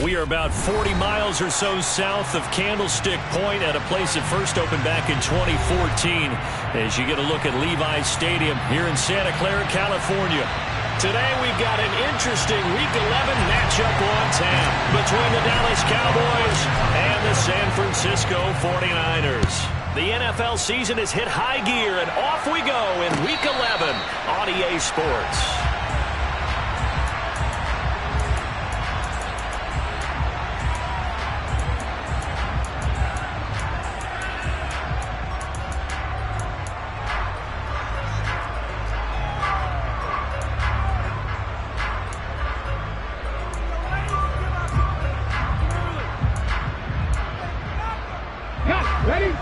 We are about 40 miles or so south of Candlestick Point at a place that first opened back in 2014 as you get a look at Levi's Stadium here in Santa Clara, California. Today we've got an interesting Week 11 matchup on tap between the Dallas Cowboys and the San Francisco 49ers. The NFL season has hit high gear, and off we go in Week 11 on EA Sports. Ready?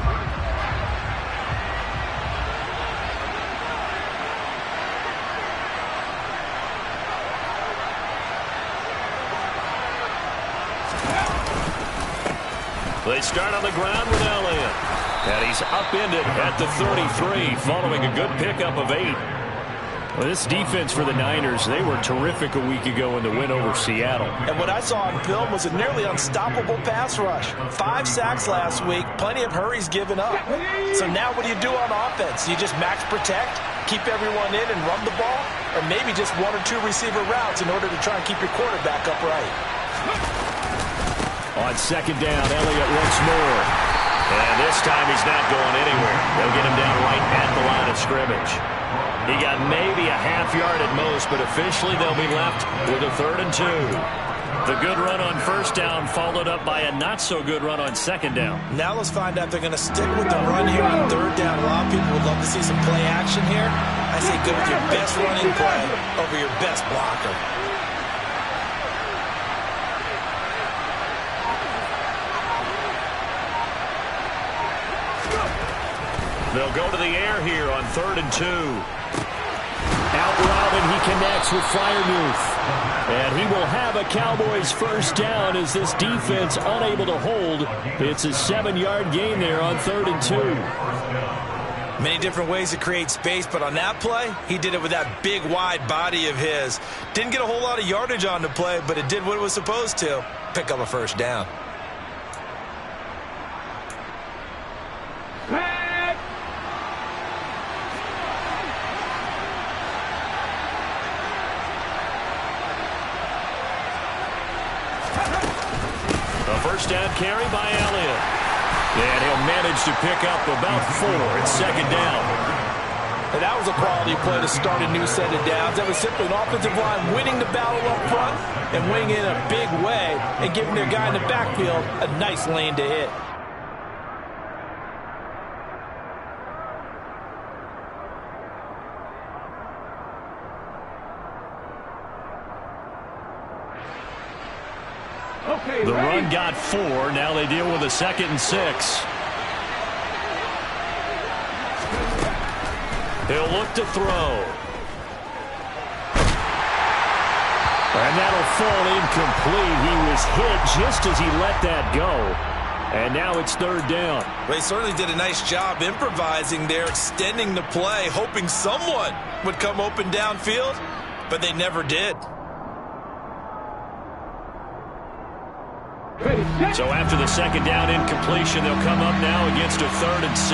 They start on the ground with Elliott. And he's upended at the 33 following a good pickup of 8. Well, this defense for the Niners, they were terrific a week ago in the win over Seattle. And what I saw on film was a nearly unstoppable pass rush. 5 sacks last week, plenty of hurries given up. So now what do you do on offense? You just max protect, keep everyone in and run the ball, or maybe just 1 or 2 receiver routes in order to try and keep your quarterback upright. On second down, Elliott once more. And this time he's not going anywhere. They'll get him down right at the line of scrimmage. He got maybe a half yard at most, but officially they'll be left with a 3rd and 2. The good run on first down followed up by a not-so-good run on second down. Now let's find out if they're going to stick with the run here on 3rd down. A lot of people would love to see some play action here. I say go with your best running play over your best blocker. They'll go to the air here on 3rd and 2. Out route, and he connects with Freiermuth. And he will have a Cowboys first down as this defense unable to hold. It's a 7-yard gain there on 3rd and 2. Many different ways to create space, but on that play, he did it with that big, wide body of his. Didn't get a whole lot of yardage on the play, but it did what it was supposed to. Pick up a first down. First down carry by Elliott. And he'll manage to pick up about 4 at second down. And that was a quality play to start a new set of downs. That was simply an offensive line winning the battle up front and winning in a big way and giving their guy in the backfield a nice lane to hit. The run got 4. Now they deal with a 2nd and 6. He'll look to throw. And that'll fall incomplete. He was hit just as he let that go. And now it's 3rd down. Well, he certainly did a nice job improvising there, extending the play, hoping someone would come open downfield, but they never did. So after the 2nd down incompletion, they'll come up now against a 3rd and 6.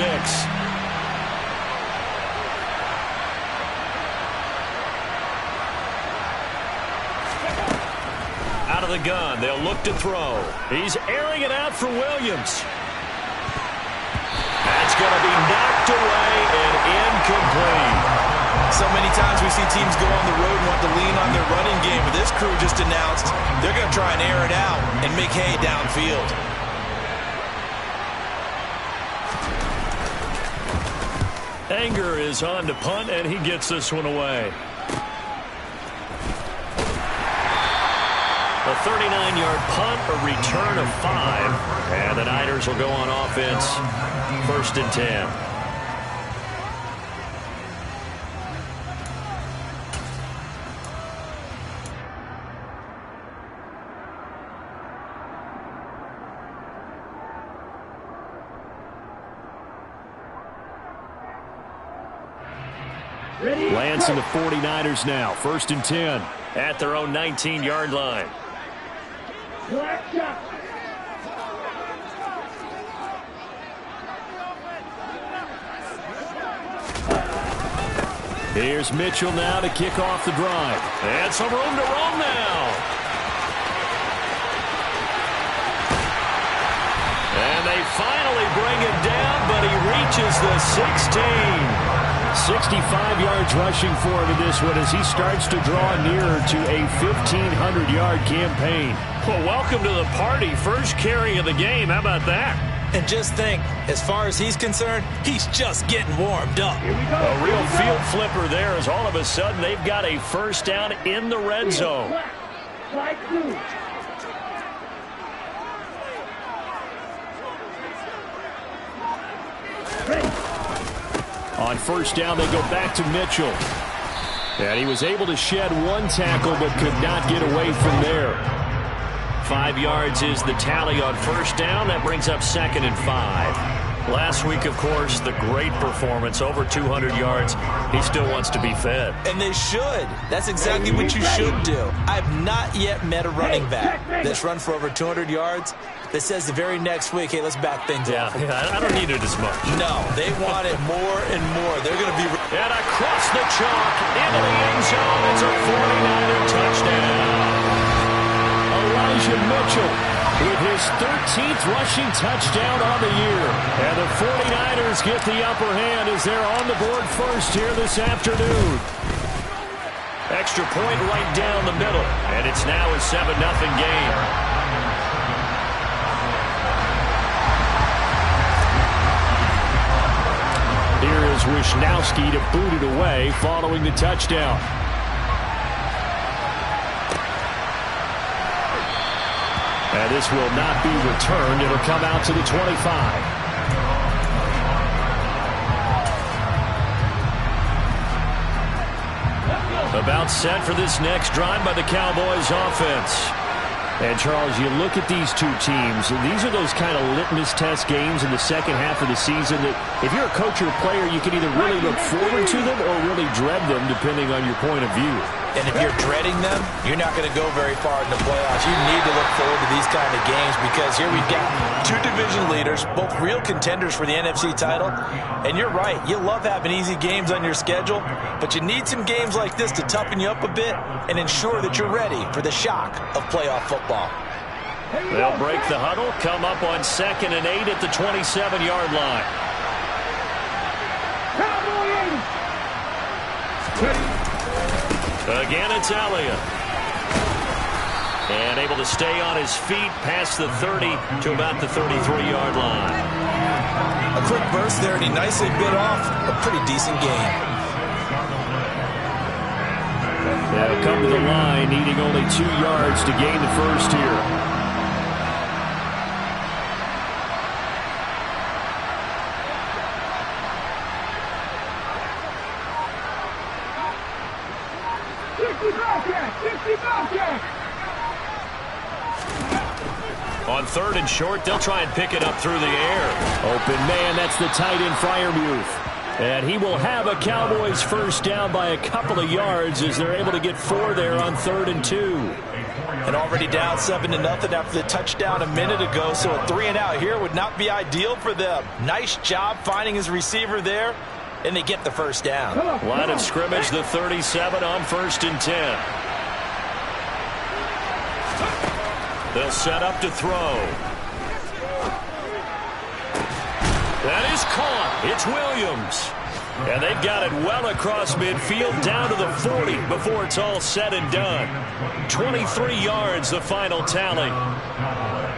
Out of the gun, they'll look to throw. He's airing it out for Williams. That's going to be knocked away and incomplete. So many times we see teams go on the road and want to lean on their running game, but this crew just announced they're going to try and air it out and make hay downfield. Anger is on to punt, and he gets this one away. A 39-yard punt, a return of 5, and the Niners will go on offense, 1st and 10. Lance and the 49ers now, 1st and 10 at their own 19-yard line. Black shot. Here's Mitchell now to kick off the drive. And some room to roam now. And they finally bring him down, but he reaches the 16. 65 yards rushing for him in this one as he starts to draw nearer to a 1,500-yard campaign. Well, welcome to the party. First carry of the game. How about that? And just think, as far as he's concerned, he's just getting warmed up. A real field flipper there as all of a sudden they've got a first down in the red zone. On first down, they go back to Mitchell. And he was able to shed one tackle but could not get away from there. 5 yards is the tally on first down. That brings up 2nd and 5. Last week, of course, the great performance, over 200 yards. He still wants to be fed. And they should. That's exactly what you should do. I've not yet met a running back that's run for over 200 yards that says the very next week, hey, let's back things off. Yeah, I don't need it as much. No, they want it more and more. They're going to be... And across the chalk, into the end zone. It's a 49er touchdown. Elijah Mitchell with his 13th rushing touchdown on the year. And the 49ers get the upper hand as they're on the board first here this afternoon. Extra point right down the middle. And it's now a 7-0 game. Here is Wisnowski to boot it away following the touchdown. And this will not be returned. It'll come out to the 25. About set for this next drive by the Cowboys offense. And, Charles, you look at these two teams, and these are those kind of litmus test games in the second half of the season that if you're a coach or a player, you can either really look forward to them or really dread them, depending on your point of view. And if you're dreading them, you're not going to go very far in the playoffs. You need to look forward to these kind of games because here we've got two division leaders, both real contenders for the NFC title. And you're right, you love having easy games on your schedule, but you need some games like this to toughen you up a bit and ensure that you're ready for the shock of playoff football. They'll break the huddle, come up on 2nd and 8 at the 27-yard line. Again, it's Elliott. And able to stay on his feet past the 30 to about the 33-yard line. A quick burst there, and he nicely bit off a pretty decent gain. They'll come to the line, needing only 2 yards to gain the first here. On 3rd and short, they'll try and pick it up through the air. Open man, that's the tight end Freiermuth. And he will have a Cowboys first down by a couple of yards as they're able to get 4 there on 3rd and 2. And already down 7-0 after the touchdown a minute ago, so a 3-and-out here would not be ideal for them. Nice job finding his receiver there, and they get the first down. Line of scrimmage, the 37 on 1st and 10. They'll set up to throw. That is caught. It's Williams. And they've got it well across midfield down to the 40 before it's all said and done. 23 yards, the final tally.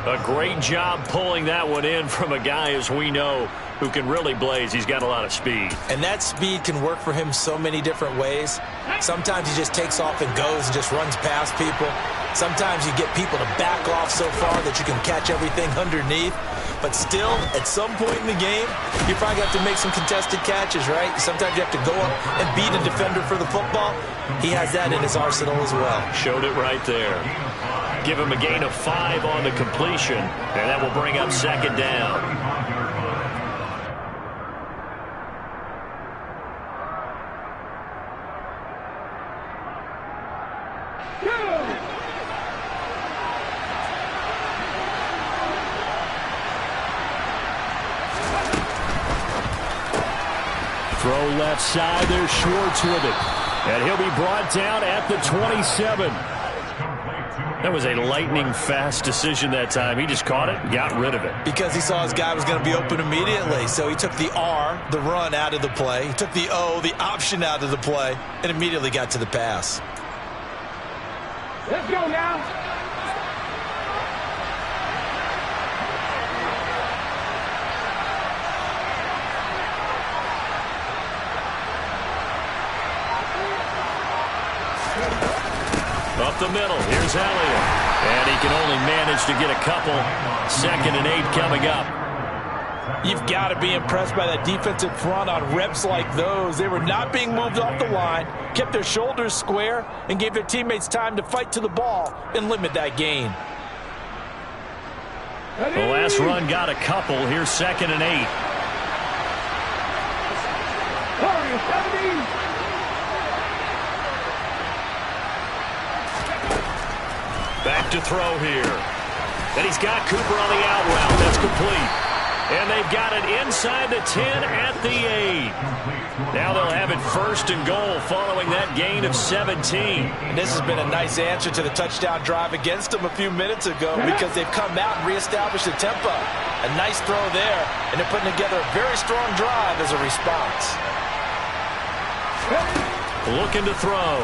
A great job pulling that one in from a guy, as we know, who can really blaze. He's got a lot of speed. And that speed can work for him so many different ways. Sometimes he just takes off and goes and just runs past people. Sometimes you get people to back off so far that you can catch everything underneath. But still, at some point in the game, you probably have to make some contested catches, right? Sometimes you have to go up and beat a defender for the football. He has that in his arsenal as well. Showed it right there. Give him a gain of 5 on the completion, and that will bring up 2nd down. Throw left side. There's Schwartz with it. And he'll be brought down at the 27. That was a lightning-fast decision that time. He just caught it and got rid of it. Because he saw his guy was going to be open immediately. So he took the R, the run, out of the play. He took the O, the option, out of the play, and immediately got to the pass. Let's go now. Up the middle, here's Elliott. And he can only manage to get a couple. 2nd and 8 coming up. You've got to be impressed by that defensive front on reps like those. They were not being moved off the line, kept their shoulders square, and gave their teammates time to fight to the ball and limit that gain. The last run got a couple. Here's 2nd and 8. Back to throw here. And he's got Cooper on the out route. That's complete. And they've got it inside the 10 at the 8. Now they'll have it 1st and goal following that gain of 17. And this has been a nice answer to the touchdown drive against them a few minutes ago because they've come out and reestablished the tempo. A nice throw there, and they're putting together a very strong drive as a response. Looking to throw.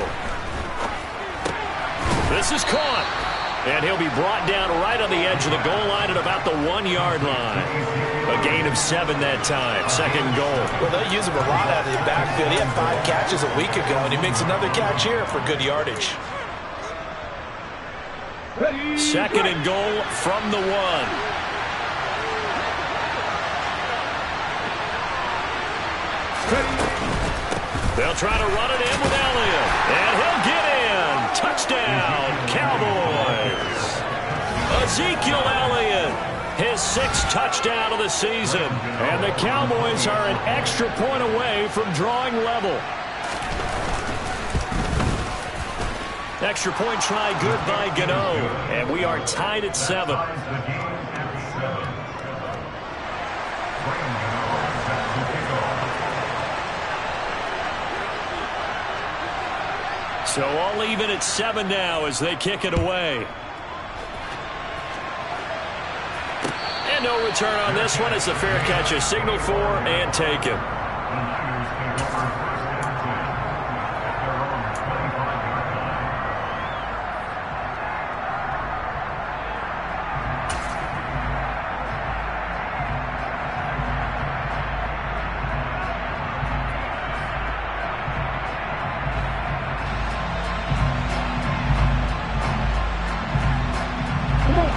This is caught. And he'll be brought down right on the edge of the goal line at about the 1-yard line. A gain of 7 that time. 2nd goal. Well, they'll use him a lot out of the backfield. He had 5 catches a week ago, and he makes another catch here for good yardage. 2nd and goal from the 1. They'll try to run it in with Elliott. And he'll get in. Touchdown, Cowboys. Ezekiel Elliott, his 6th touchdown of the season. And the Cowboys are an extra point away from drawing level. Extra point try good by Gano. And we are tied at 7. So all even at 7 now as they kick it away. And no return on this one as the fair catch is signaled for and taken.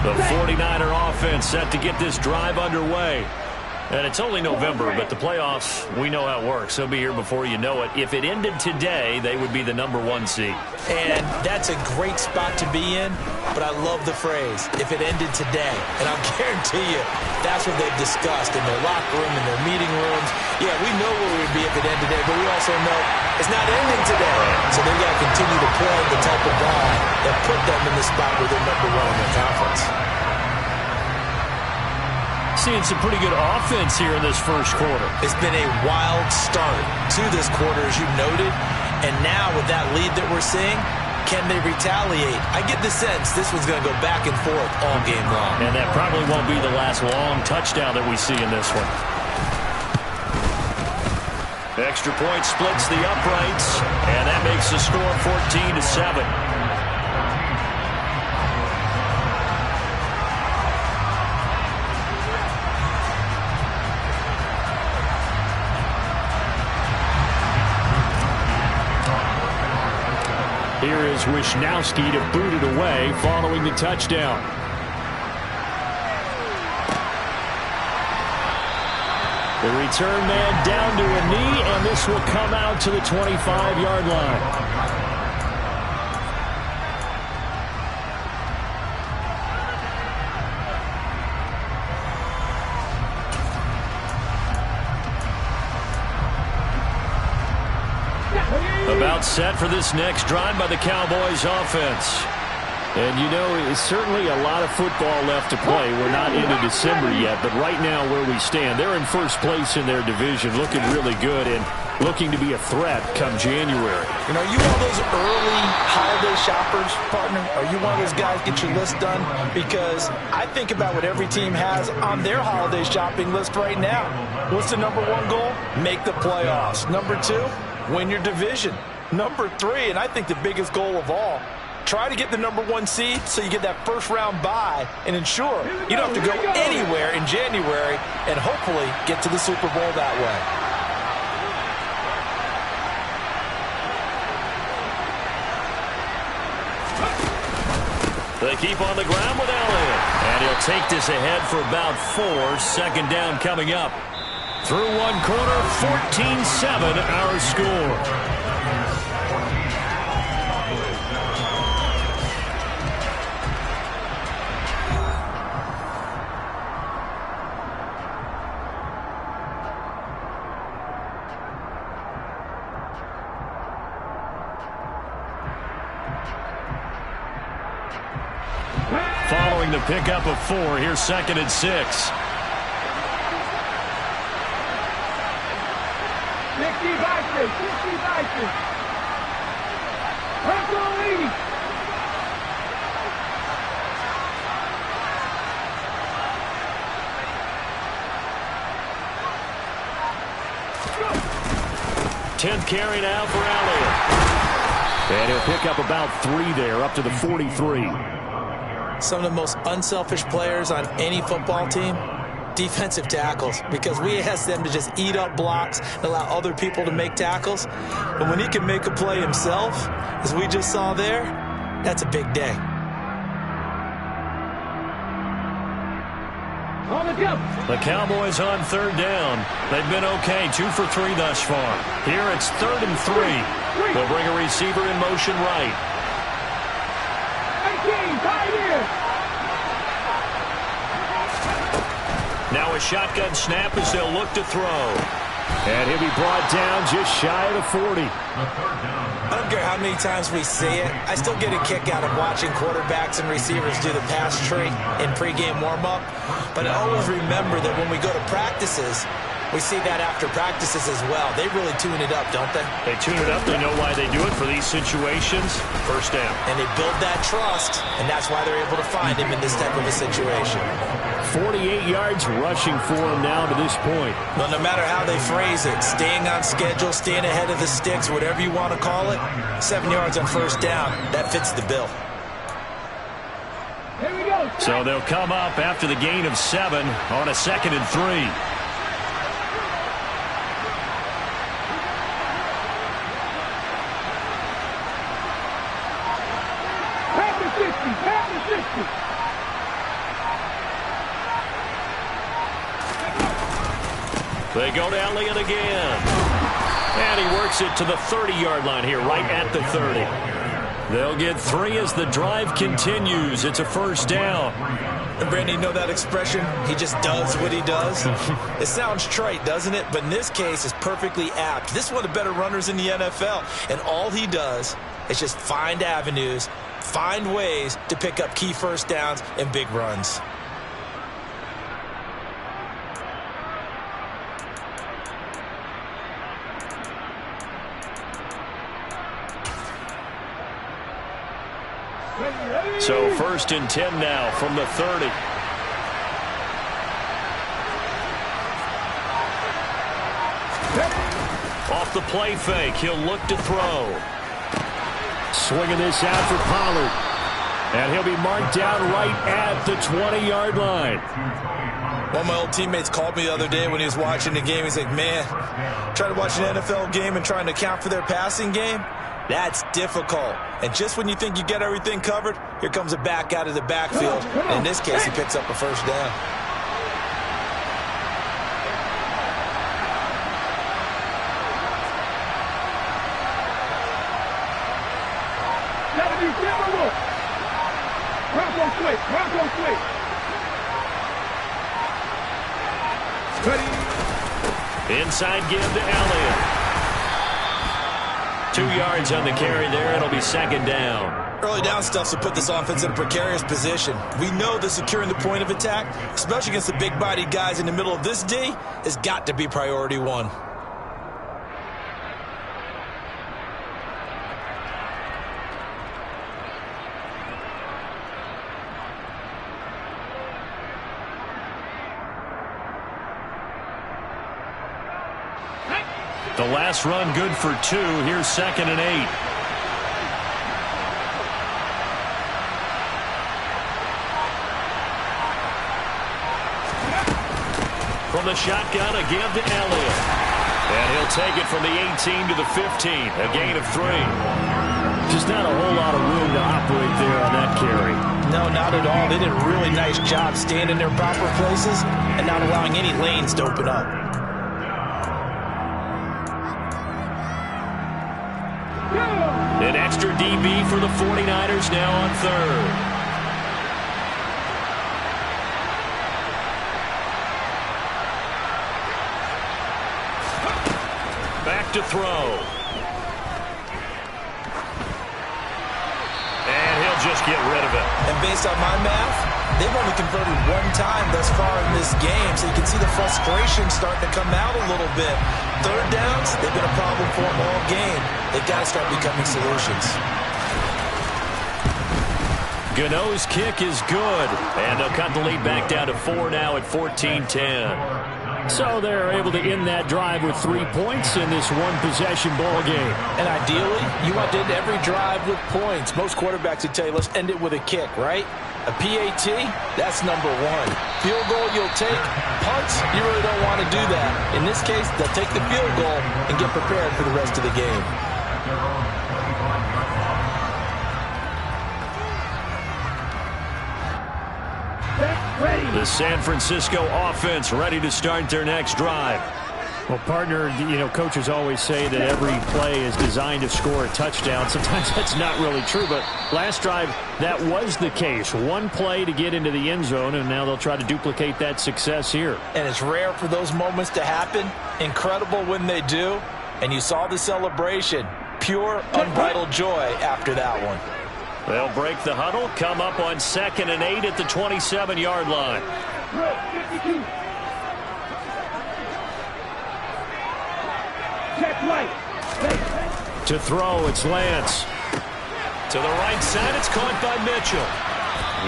The 49er offense set to get this drive underway. And it's only November, but the playoffs, we know how it works. They'll be here before you know it. If it ended today, they would be the #1 seed. And that's a great spot to be in, but I love the phrase, if it ended today. And I'll guarantee you, that's what they've discussed in their locker room, in their meeting rooms. Yeah, we know where we would be if it ended today, but we also know it's not ending today. So they've got to continue to play the type of ball that put them in the spot where they're #1 in their conference. Seeing some pretty good offense here in this first quarter. It's been a wild start to this quarter, as you noted. And now with that lead that we're seeing, can they retaliate? I get the sense this one's going to go back and forth all game long. And that probably won't be the last long touchdown that we see in this one. Extra point splits the uprights, and that makes the score 14-7. Here is Wisnowski to boot it away following the touchdown. The return man down to a knee, and this will come out to the 25-yard line. About set for this next drive by the Cowboys offense. And, you know, it's certainly a lot of football left to play. We're not into December yet, but right now where we stand, they're in first place in their division, looking really good and looking to be a threat come January. You know, are you one of those early holiday shoppers, partner? Are you one of those guys get your list done? Because I think about what every team has on their holiday shopping list right now. What's the number one goal? Make the playoffs. Number two, win your division. Number three, and I think the biggest goal of all, try to get the number one seed so you get that first round bye and ensure you don't have to go anywhere in January and hopefully get to the Super Bowl that way. They keep on the ground with Elliott. And he'll take this ahead for about 4. Second down coming up. Through one quarter, 14-7 our score. Following the pickup of 4, here's 2nd and 6. 60 Vikings, 60 Vikings. Purple lead. Tenth carry now for Elliott. And he'll pick up about 3 there, up to the 43. Some of the most unselfish players on any football team, defensive tackles, because we ask them to just eat up blocks and allow other people to make tackles. But when he can make a play himself, as we just saw there, that's a big day. The Cowboys on 3rd down. They've been okay, 2 for 3 thus far. Here it's 3rd and 3. They'll bring a receiver in motion right. Now a shotgun snap as they'll look to throw. And he'll be brought down just shy of the 40. I don't care how many times we see it. I still get a kick out of watching quarterbacks and receivers do the pass tree in pregame warm-up. But I always remember that when we go to practices, we see that after practices as well. They really tune it up, don't they? They tune it up. They know why they do it for these situations. First down. And they build that trust, and that's why they're able to find him in this type of a situation. 48 yards rushing for him now to this point. Well, no matter how they phrase it, staying on schedule, staying ahead of the sticks, whatever you want to call it, 7 yards on first down, that fits the bill. Here we go. So they'll come up after the gain of 7 on a 2nd and 3. They go to Elliott again. And he works it to the 30-yard line here, right at the 30. They'll get 3 as the drive continues. It's a first down. And Brandon, you know that expression? He just does what he does. It sounds trite, doesn't it? But in this case, it's perfectly apt. This is one of the better runners in the NFL. And all he does is just find avenues, find ways to pick up key first downs and big runs. So 1st and 10 now from the 30. Off the play fake, he'll look to throw. Swinging this out for Pollard. And he'll be marked down right at the 20-yard line. One of my old teammates called me the other day when he was watching the game. He's like, man, trying to watch an NFL game and trying to account for their passing game, that's difficult. And just when you think you get everything covered, here comes a back out of the backfield. And in this case, he picks up a first down. Ready. Inside give to Elliott. 2 yards on the carry there. It'll be second down. Early down stuff to put this offense in a precarious position. We know that securing the point of attack, especially against the big-bodied guys in the middle of this D, has got to be priority one. The last run good for 2. Here's 2nd and 8. From the shotgun, a give to Elliott. And he'll take it from the 18 to the 15. A gain of 3. Just not a whole lot of room to operate there on that carry. No, not at all. They did a really nice job staying in their proper places and not allowing any lanes to open up. An extra DB for the 49ers now on 3rd. Back to throw. And he'll just get rid of it. And based on my math, they've only converted 1 time thus far in this game, so you can see the frustration starting to come out a little bit. 3rd downs, they've been a problem for them all game. They've got to start becoming solutions. Gano's kick is good, and they'll cut the lead back down to 4 now at 14-10. So they're able to end that drive with 3 points in this one-possession ball game. And ideally, you want to end every drive with points. Most quarterbacks would tell you, let's end it with a kick, right? A PAT, that's number 1. Field goal you'll take. Punts, you really don't want to do that. In this case, they'll take the field goal and get prepared for the rest of the game. The San Francisco offense ready to start their next drive. Well, partner, coaches always say that every play is designed to score a touchdown. Sometimes that's not really true, but last drive, that was the case. 1 play to get into the end zone, and now they'll try to duplicate that success here. And it's rare for those moments to happen. Incredible when they do. And you saw the celebration. Pure, unbridled joy after that one. They'll break the huddle, come up on 2nd and 8 at the 27-yard line. To throw, it's Lance. To the right side, it's caught by Mitchell.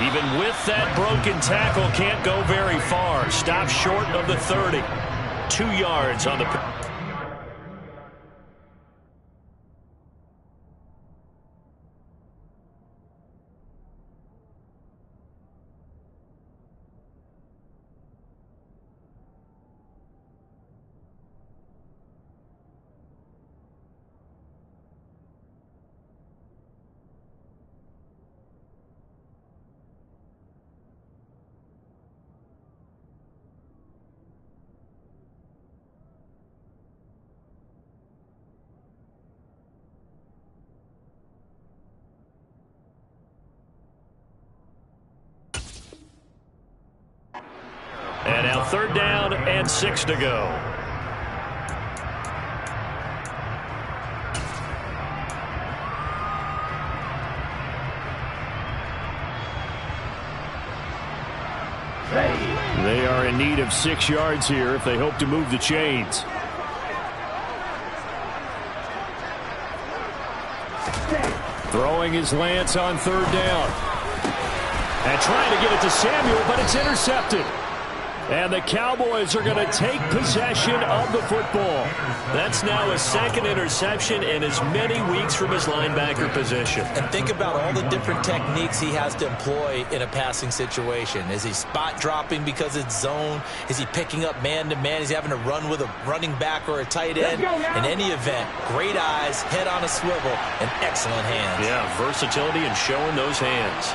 Even with that broken tackle, can't go very far. Stops short of the 30. 2 yards on the... And now 3rd down and 6 to go. They are in need of 6 yards here if they hope to move the chains. Throwing is Lance on 3rd down. And trying to get it to Samuel, but it's intercepted. And the Cowboys are going to take possession of the football. That's now his 2nd interception in as many weeks from his linebacker position. And think about all the different techniques he has to employ in a passing situation. Is he spot dropping because it's zone? Is he picking up man-to-man? Is he having to run with a running back or a tight end? In any event, great eyes, head on a swivel, and excellent hands. Yeah, versatility and showing those hands.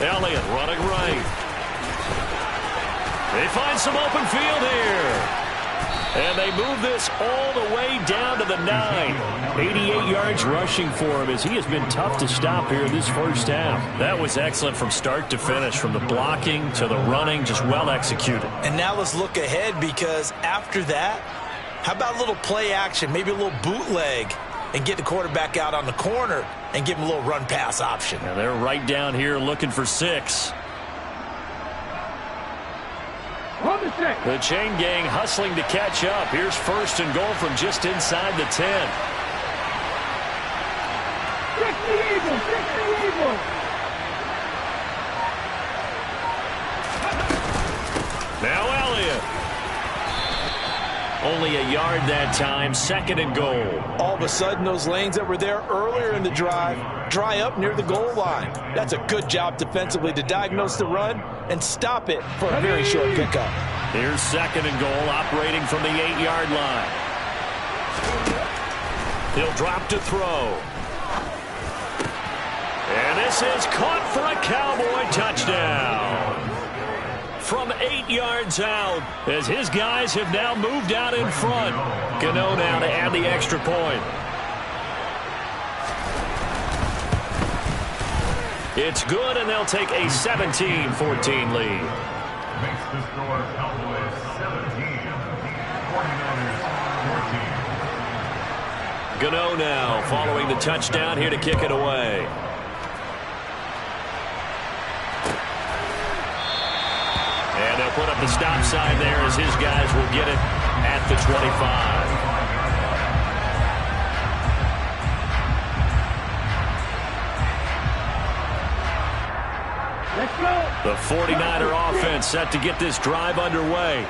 Elliott running right. They find some open field here. And they move this all the way down to the 9. 88 yards rushing for him as he has been tough to stop here in this first half. That was excellent from start to finish, from the blocking to the running, just well executed. And now let's look ahead, because after that, how about a little play action, maybe a little bootleg, and get the quarterback out on the corner and give him a little run-pass option. And they're right down here looking for 6. The chain gang hustling to catch up. Here's 1st and goal from just inside the 10. Now Elliott. Only a yard that time. 2nd and goal. All of a sudden, those lanes that were there earlier in the drive dry up near the goal line. That's a good job defensively to diagnose the run and stop it for a very short pickup. Here's 2nd and goal, operating from the 8-yard line. He'll drop to throw. And this is caught for a Cowboy touchdown. From 8 yards out, as his guys have now moved out in front. Gano now to add the extra point. It's good, and they'll take a 17-14 lead. Makes the score Cowboys 17, 49ers 14. Gano now following the touchdown here to kick it away. And they'll put up the stop sign there as his guys will get it at the 25. The 49er offense set to get this drive underway.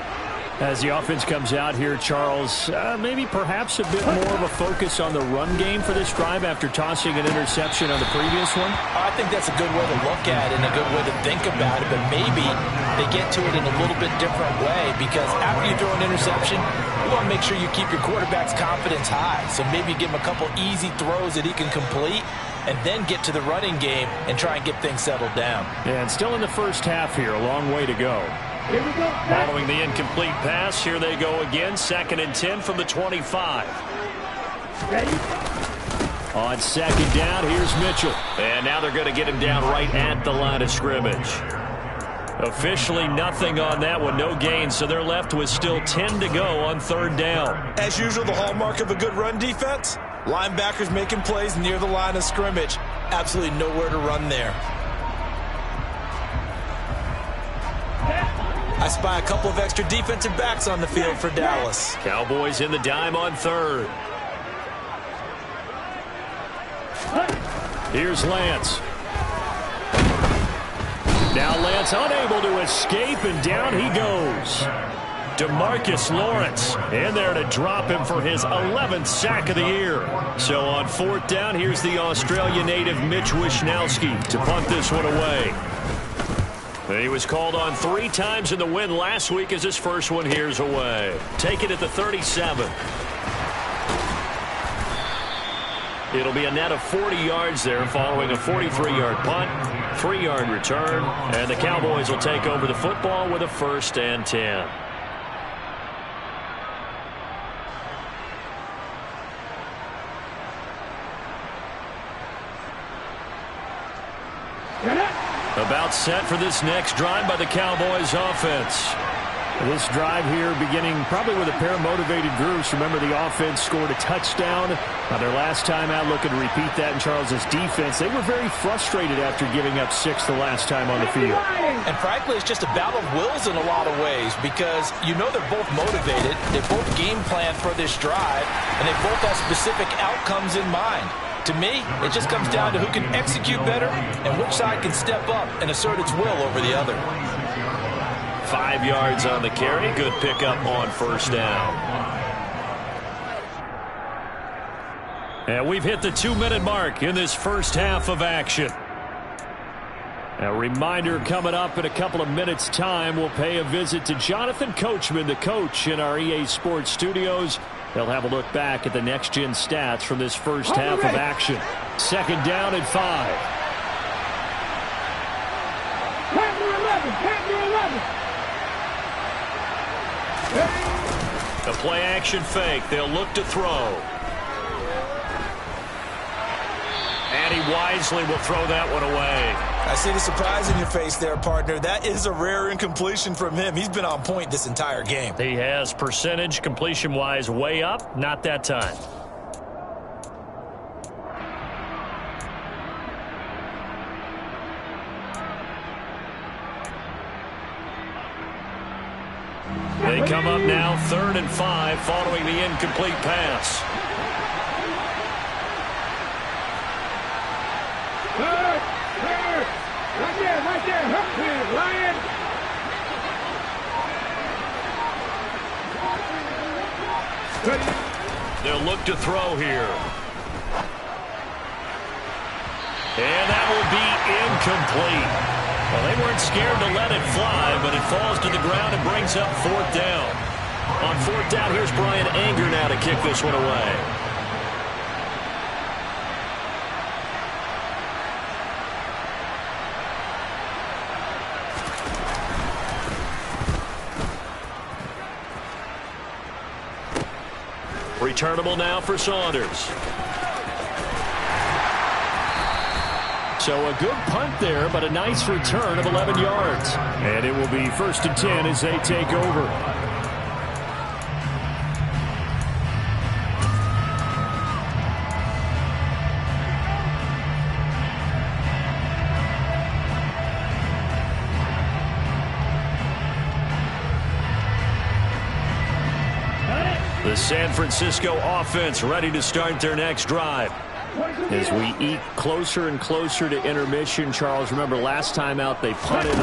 As the offense comes out here, Charles, maybe perhaps a bit more of a focus on the run game for this drive after tossing an interception on the previous one? I think that's a good way to look at it and a good way to think about it, but maybe they get to it in a little bit different way, because after you throw an interception, you want to make sure you keep your quarterback's confidence high. So maybe give him a couple easy throws that he can complete, and then get to the running game and try and get things settled down. Yeah, and still in the first half here, a long way to go. Here we go. Following the incomplete pass, here they go again. 2nd and 10 from the 25. Ready? On 2nd down, here's Mitchell. And now they're going to get him down right at the line of scrimmage. Officially nothing on that one, no gain, so they're left with still 10 to go on 3rd down. As usual, the hallmark of a good run defense, linebackers making plays near the line of scrimmage. Absolutely nowhere to run there. I spy a couple of extra defensive backs on the field for Dallas. Cowboys in the dime on 3rd. Here's Lance. Now Lance unable to escape, and down he goes. DeMarcus Lawrence in there to drop him for his 11th sack of the year. So on 4th down, here's the Australia native Mitch Wishnowsky to punt this one away. He was called on 3 times in the win last week, as his first one here's away. Take it at the 37. It'll be a net of 40 yards there following a 43-yard punt, 3-yard return, and the Cowboys will take over the football with a 1st and 10. About set for this next drive by the Cowboys offense. This drive here beginning probably with a pair of motivated groups. Remember, the offense scored a touchdown on their last time out, looking to repeat that in Charles's defense. They were very frustrated after giving up 6 the last time on the field. And frankly, it's just a battle of wills in a lot of ways, because you know they're both motivated, they're both game planned for this drive, and they both have specific outcomes in mind. To me, it just comes down to who can execute better and which side can step up and assert its will over the other. 5 yards on the carry. Good pickup on 1st down. And we've hit the 2-minute mark in this first half of action. A reminder, coming up in a couple of minutes' time, we'll pay a visit to Jonathan Coachman, the coach in our EA Sports studios. They'll have a look back at the next-gen stats from this first half of action. 2nd down and 5. A play-action fake. They'll look to throw. And he wisely will throw that one away. I see the surprise in your face there, partner. That is a rare incompletion from him. He's been on point this entire game. He has percentage completion-wise way up. Not that time. They come up now 3rd and 5 following the incomplete pass. Right there, hook here, Ryan. They'll look to throw here. And that will be incomplete. Well, they weren't scared to let it fly, but it falls to the ground and brings up 4th down. On 4th down, here's Brian Anger now to kick this one away. Returnable now for Saunders. So a good punt there, but a nice return of 11 yards. And it will be 1st and 10 as they take over. The San Francisco offense ready to start their next drive. As we eke closer and closer to intermission, Charles, remember last time out they punted.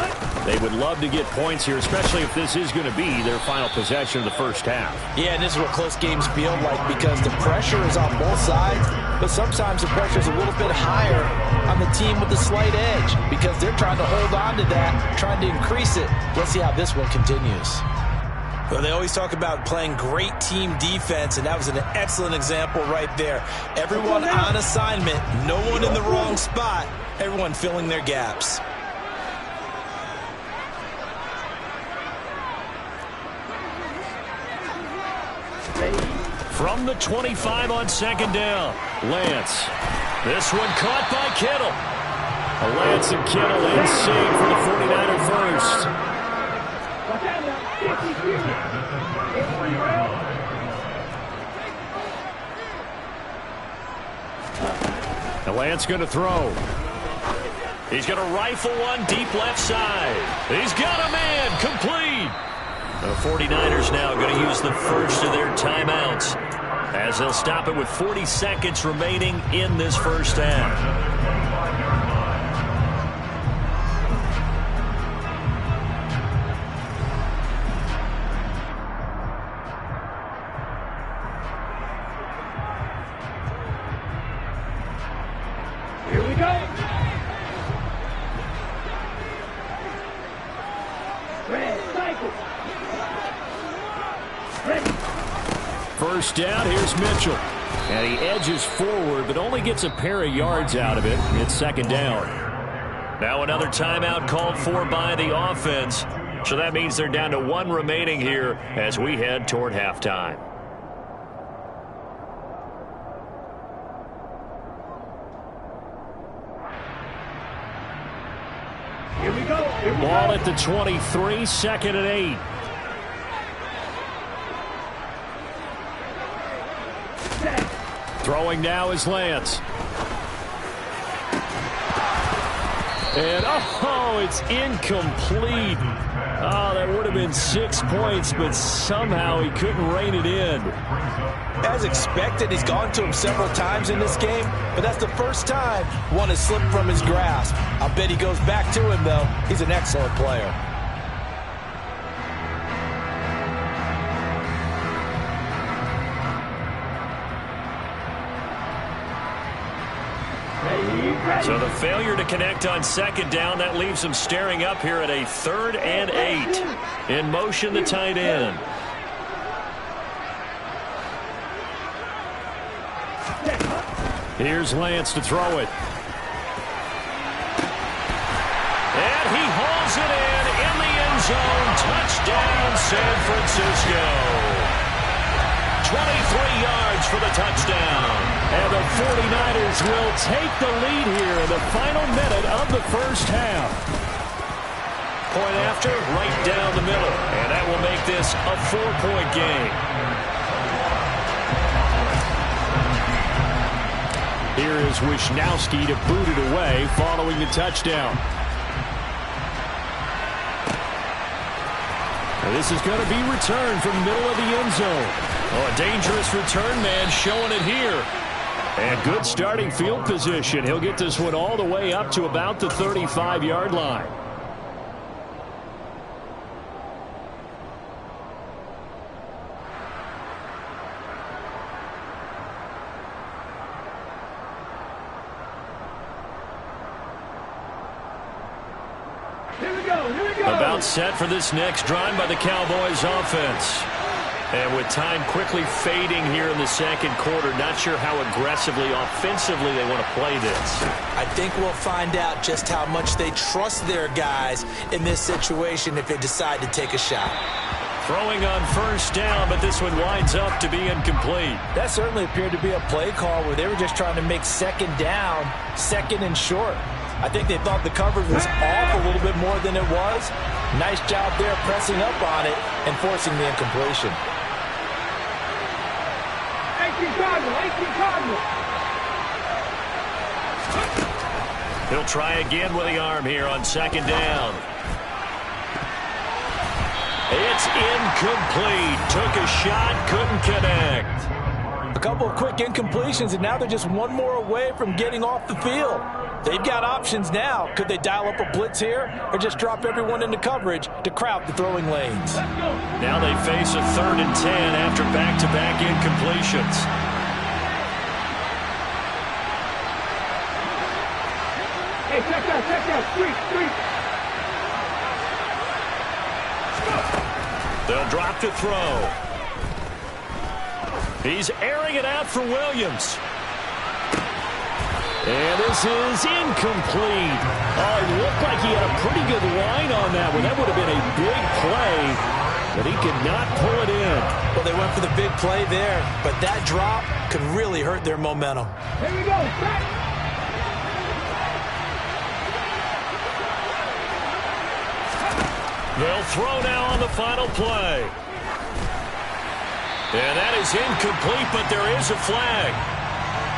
They would love to get points here, especially if this is going to be their final possession of the first half. Yeah, and this is what close games feel like because the pressure is on both sides, but sometimes the pressure is a little bit higher on the team with the slight edge because they're trying to hold on to that, trying to increase it. Let's see how this one continues. Well, they always talk about playing great team defense, and that was an excellent example right there. Everyone on assignment, no one in the wrong spot, everyone filling their gaps. From the 25 on 2nd down, Lance. This one caught by Kittle. Lance and Kittle in sync for the 49er first. Now Lance going to throw. He's going to rifle one deep left side. He's got a man complete. The 49ers now going to use the first of their timeouts as they'll stop it with 40 seconds remaining in this first half. Here we go. Red cycle. Ready. First down, here's Mitchell. And he edges forward, but only gets a pair of yards out of it. It's 2nd down. Now another timeout called for by the offense. So that means they're down to 1 remaining here as we head toward halftime. Here we go. Here we Ball go. at the 23, 2nd and 8. Throwing now is Lance. And, oh, it's incomplete. Oh, that would have been 6 points, but somehow he couldn't rein it in. As expected, he's gone to him several times in this game, but that's the first time one has slipped from his grasp. I'll bet he goes back to him, though. He's an excellent player. So the failure to connect on 2nd down, that leaves them staring up here at a 3rd and 8. In motion, the tight end. Here's Lance to throw it. And he hauls it in the end zone. Touchdown, San Francisco. yards for the touchdown. And the 49ers will take the lead here in the final minute of the first half. Point after, right down the middle. And that will make this a 4-point game. Here is Wisnowski to boot it away following the touchdown. And this is going to be returned from the middle of the end zone. Oh, a dangerous return man showing it here. And good starting field position. He'll get this one all the way up to about the 35-yard line. About set for this next drive by the Cowboys offense. And with time quickly fading here in the second quarter, not sure how aggressively, offensively they want to play this. I think we'll find out just how much they trust their guys in this situation if they decide to take a shot. Throwing on first down, but this one winds up to be incomplete. That certainly appeared to be a play call where they were just trying to make second down, second and short. I think they thought the coverage was off a little bit more than it was. Nice job there pressing up on it and forcing the incompletion. He'll try again with the arm here on second down. It's incomplete. Took a shot, couldn't connect. A couple of quick incompletions, and now they're just one more away from getting off the field. They've got options now. Could they dial up a blitz here or just drop everyone into coverage to crowd the throwing lanes? Now they face a 3rd and 10 after back-to-back incompletions. Hey, check that, street. They'll drop to throw. He's airing it out for Williams. And this is incomplete. Oh, it looked like he had a pretty good line on that one. That would have been a big play, but he could not pull it in. Well, they went for the big play there, but that drop could really hurt their momentum. Here we go, back. They'll throw now on the final play. And that is incomplete, but there is a flag.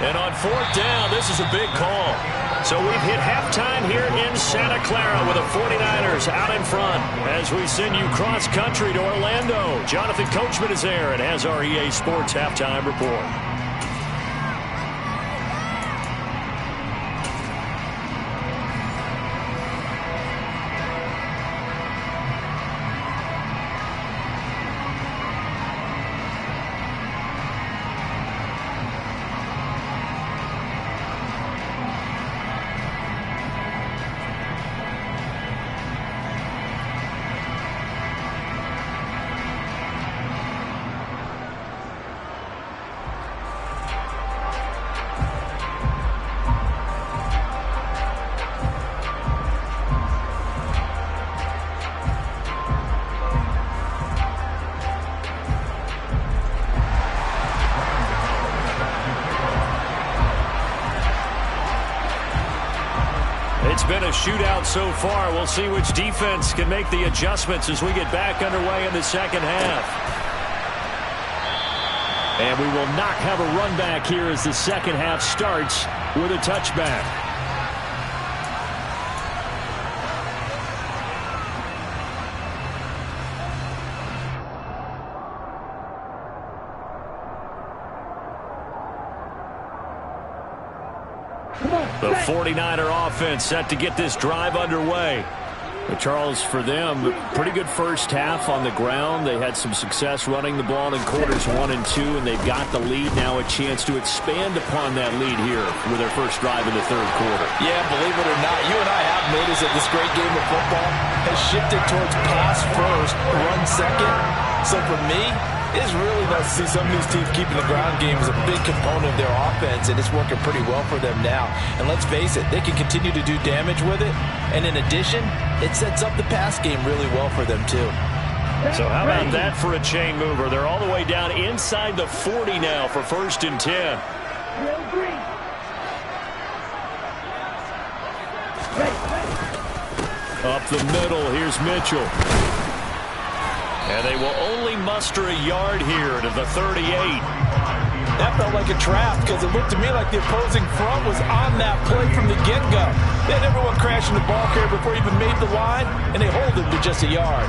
And on 4th down, this is a big call. So we've hit halftime here in Santa Clara with the 49ers out in front as we send you cross-country to Orlando. Jonathan Coachman is there and has our EA Sports halftime report. It's been a shootout so far. We'll see which defense can make the adjustments as we get back underway in the second half. And we will not have a run back here as the second half starts with a touchback. The 49er offense set to get this drive underway. But Charles, for them, pretty good first half on the ground. They had some success running the ball in quarters 1 and 2, and they've got the lead now, a chance to expand upon that lead here with their first drive in the third quarter. Yeah, believe it or not, you and I have noticed that this great game of football has shifted towards pass first, run second. So for me, it's really nice to see some of these teams keeping the ground game as a big component of their offense, and it's working pretty well for them now. And let's face it, they can continue to do damage with it. And in addition, it sets up the pass game really well for them, too. So how about that for a chain mover? They're all the way down inside the 40 now for 1st and 10. Up the middle, here's Mitchell. And they will only muster a yard here to the 38. That felt like a trap because it looked to me like the opposing front was on that play from the get-go. They had everyone crashing the ball carrier before he even made the line, and they hold him to just a yard.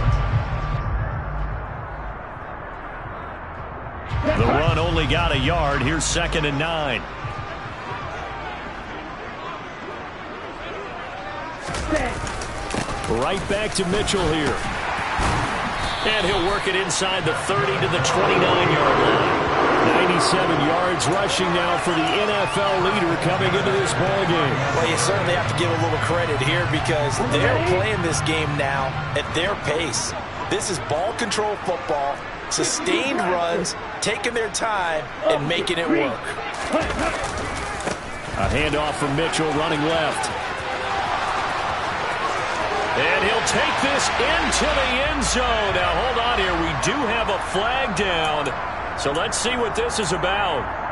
The run only got a yard. Here's 2nd and 9. Right back to Mitchell here. And he'll work it inside the 30 to the 29-yard line. 97 yards rushing now for the NFL leader coming into this ball game. Well, you certainly have to give a little credit here because they're playing this game now at their pace. This is ball control football, sustained runs, taking their time, and making it work. A handoff from Mitchell running left. And he'll take this into the end zone. Now, hold on here. We do have a flag down. So let's see what this is about.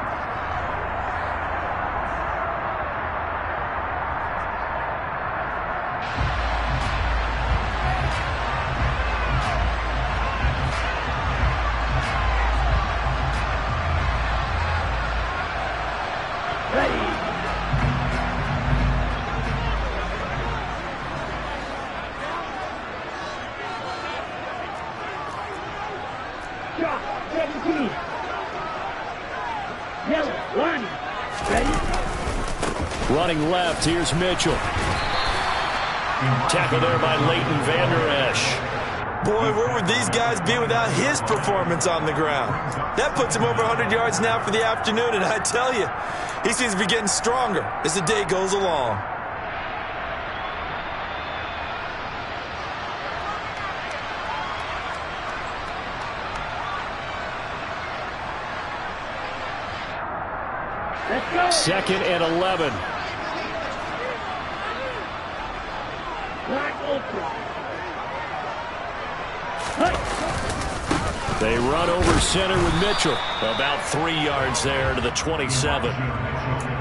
Running left, here's Mitchell. Tackle there by Leighton Vander Esch. Boy, where would these guys be without his performance on the ground? That puts him over 100 yards now for the afternoon, and I tell you, he seems to be getting stronger as the day goes along. Second and 11. They run over center with Mitchell. About 3 yards there to the 27.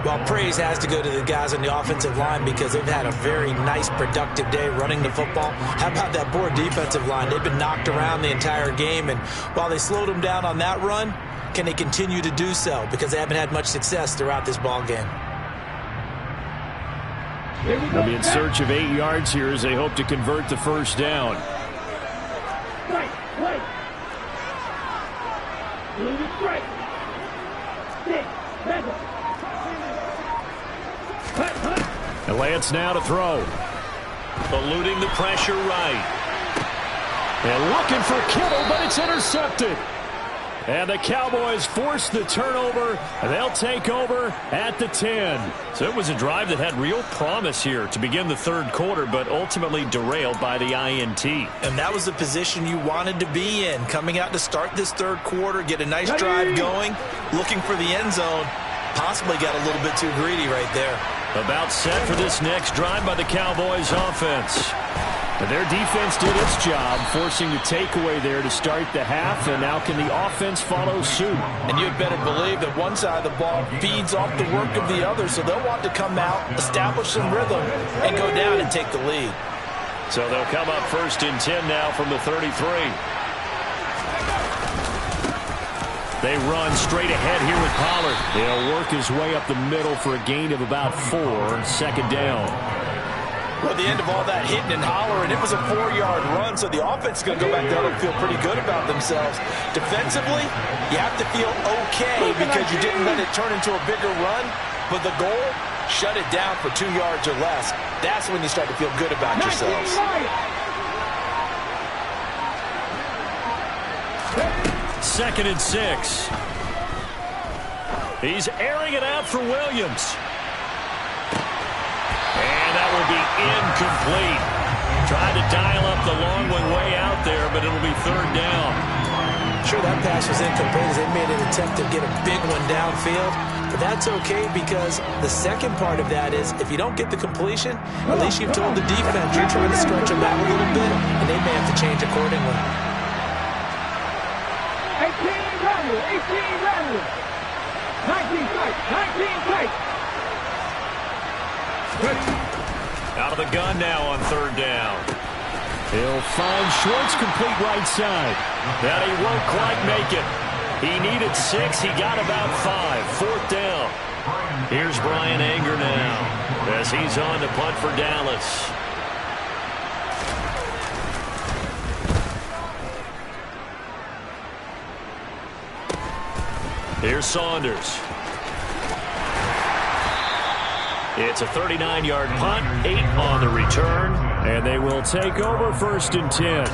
Well, praise has to go to the guys on the offensive line because they've had a very nice, productive day running the football. How about that poor defensive line? They've been knocked around the entire game, and while they slowed them down on that run, can they continue to do so? Because they haven't had much success throughout this ball game. They'll be in search of 8 yards here as they hope to convert the first down. And Lance now to throw. Eluding the pressure right. And looking for Kittle, but it's intercepted. And the Cowboys force the turnover, and they'll take over at the 10. So it was a drive that had real promise here to begin the third quarter, but ultimately derailed by the INT. And that was the position you wanted to be in, coming out to start this third quarter, get a nice drive going, looking for the end zone. Possibly got a little bit too greedy right there. About set for this next drive by the Cowboys offense. And their defense did its job, forcing the takeaway there to start the half, and now can the offense follow suit? And you'd better believe that one side of the ball feeds off the work of the other, so they'll want to come out, establish some rhythm, and go down and take the lead. So they'll come up 1st and 10 now from the 33. They run straight ahead here with Pollard. He'll work his way up the middle for a gain of about 4, 2nd down. Well, the end of all that hitting and hollering, it was a 4-yard run, so the offense is going to go back down and feel pretty good about themselves. Defensively, you have to feel okay because you didn't let it turn into a bigger run, but the goal, shut it down for 2 yards or less. That's when you start to feel good about yourselves. 2nd and 6. He's airing it out for Williams. And that will be incomplete. Tried to dial up the long one way out there, but it'll be 3rd down. Sure, that pass was incomplete as they made an attempt to get a big one downfield. But that's okay because the second part of that is if you don't get the completion, at least you've told the defense you're trying to stretch them out a little bit, and they may have to change accordingly. lateral. 18 lateral. 19 tight. 19 tight. Out of the gun now on third down. He'll find Schwartz complete right side. That he won't quite make it. He needed 6. He got about 5. Fourth down. Here's Brian Anger now as he's on to punt for Dallas. Here's Saunders. It's a 39-yard punt, 8 on the return, and they will take over first and 10.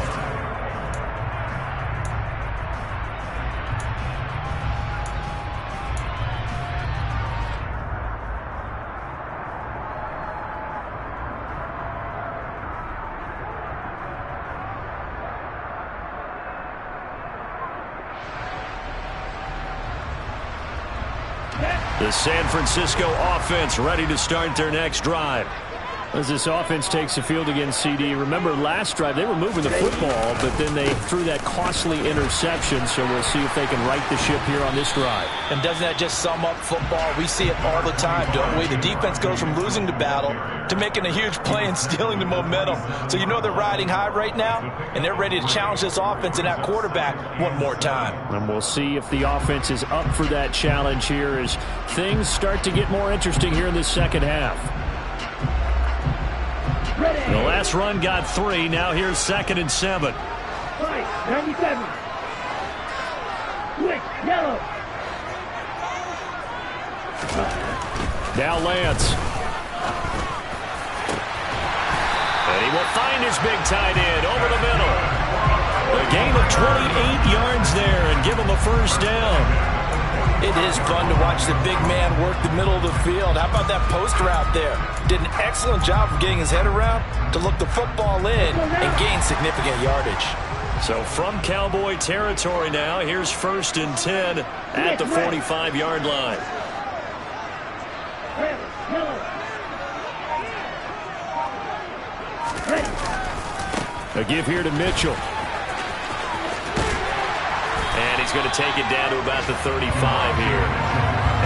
The San Francisco offense ready to start their next drive. As this offense takes the field against CD, remember last drive they were moving the football, but then they threw that costly interception, so we'll see if they can right the ship here on this drive. And doesn't that just sum up football? We see it all the time, don't we? The defense goes from losing the battle to making a huge play and stealing the momentum. So you know they're riding high right now, and they're ready to challenge this offense and that quarterback one more time. And we'll see if the offense is up for that challenge here as things start to get more interesting here in the second half. The last run got 3. Now here's 2nd and 7. Right, 97. Quick, yellow. Now Lance. And he will find his big tight end over the middle. A gain of 28 yards there and give him a first down. It is fun to watch the big man work the middle of the field. How about that post route there? Did an excellent job of getting his head around to look the football in and gain significant yardage. So from Cowboy territory now, here's 1st and 10 at the 45-yard line. A give here to Mitchell. And he's going to take it down to about the 35 here.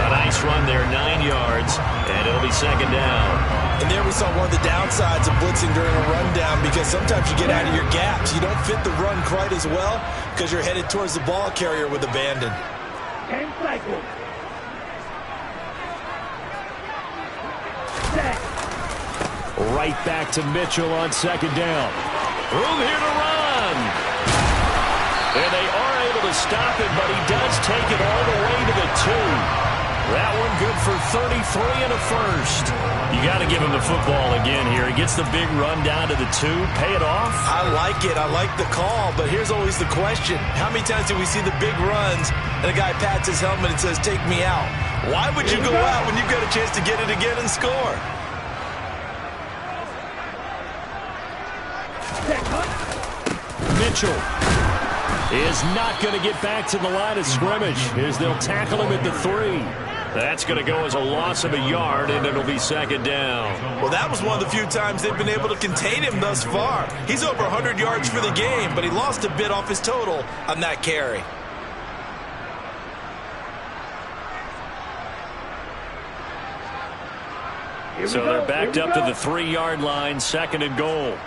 A nice run there, 9 yards, and it'll be 2nd down. And there we saw one of the downsides of blitzing during a rundown, because sometimes you get out of your gaps. You don't fit the run quite as well because you're headed towards the ball carrier with abandon. 10 cycles. Right back to Mitchell on 2nd down. Room here to run. And they are able to stop it, but he does take it all the way to the 2. That one good for 33 and a first. You got to give him the football again here. He gets the big run down to the 2. Pay it off. I like it. I like the call, but here's always the question. How many times do we see the big runs and a guy pats his helmet and says, take me out? Why would you go out when you've got a chance to get it again and score? Mitchell is not going to get back to the line of scrimmage as they'll tackle him at the 3. That's going to go as a loss of a yard, and it'll be 2nd down. Well, that was one of the few times they've been able to contain him thus far. He's over 100 yards for the game, but he lost a bit off his total on that carry. So they're backed up to the 3-yard line, 2nd and goal.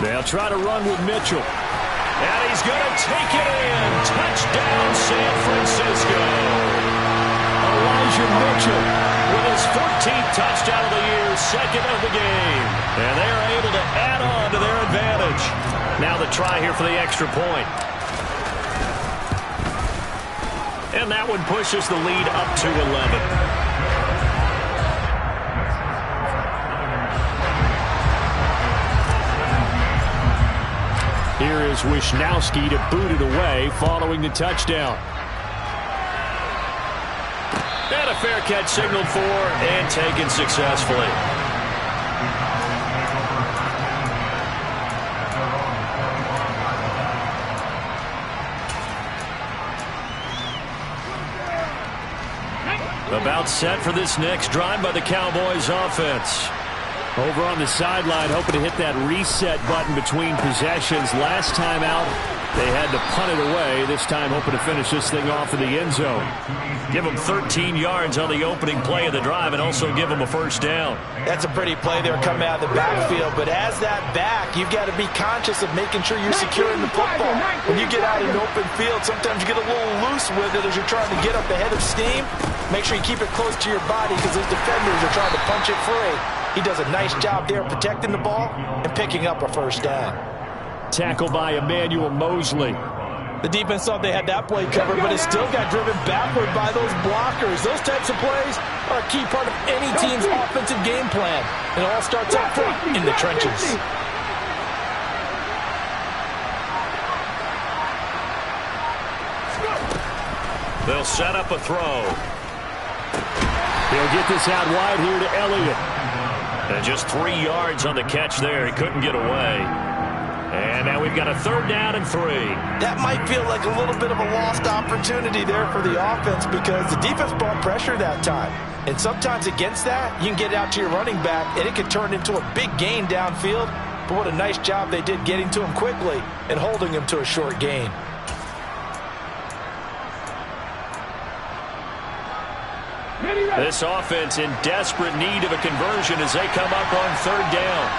They'll try to run with Mitchell. And he's going to take it in. Touchdown, San Francisco. Elijah Mitchell with his 14th touchdown of the year, 2nd of the game. And they are able to add on to their advantage. Now the try here for the extra point. And that one pushes the lead up to 11. Here is Wisnowski to boot it away following the touchdown. And a fair catch signaled for and taken successfully. About set for this next drive by the Cowboys offense. Over on the sideline, hoping to hit that reset button between possessions. Last time out, they had to punt it away. This time hoping to finish this thing off in the end zone. Give them 13 yards on the opening play of the drive and also give them a first down. That's a pretty play there coming out of the backfield. But as that back, you've got to be conscious of making sure you're securing the football. When you get out in open field, sometimes you get a little loose with it as you're trying to get up ahead of steam. Make sure you keep it close to your body because those defenders are trying to punch it free. He does a nice job there protecting the ball and picking up a first down. Tackle by Emmanuel Mosley. The defense thought they had that play covered, but it still got driven backward by those blockers. Those types of plays are a key part of any team's offensive game plan. It all starts up front in the trenches. They'll set up a throw. He'll get this out wide here to Elliott. And just 3 yards on the catch there. He couldn't get away. And now we've got a third down and 3. That might feel like a little bit of a lost opportunity there for the offense because the defense brought pressure that time. And sometimes against that, you can get it out to your running back, and it can turn into a big gain downfield. But what a nice job they did getting to him quickly and holding him to a short gain. This offense in desperate need of a conversion as they come up on third down.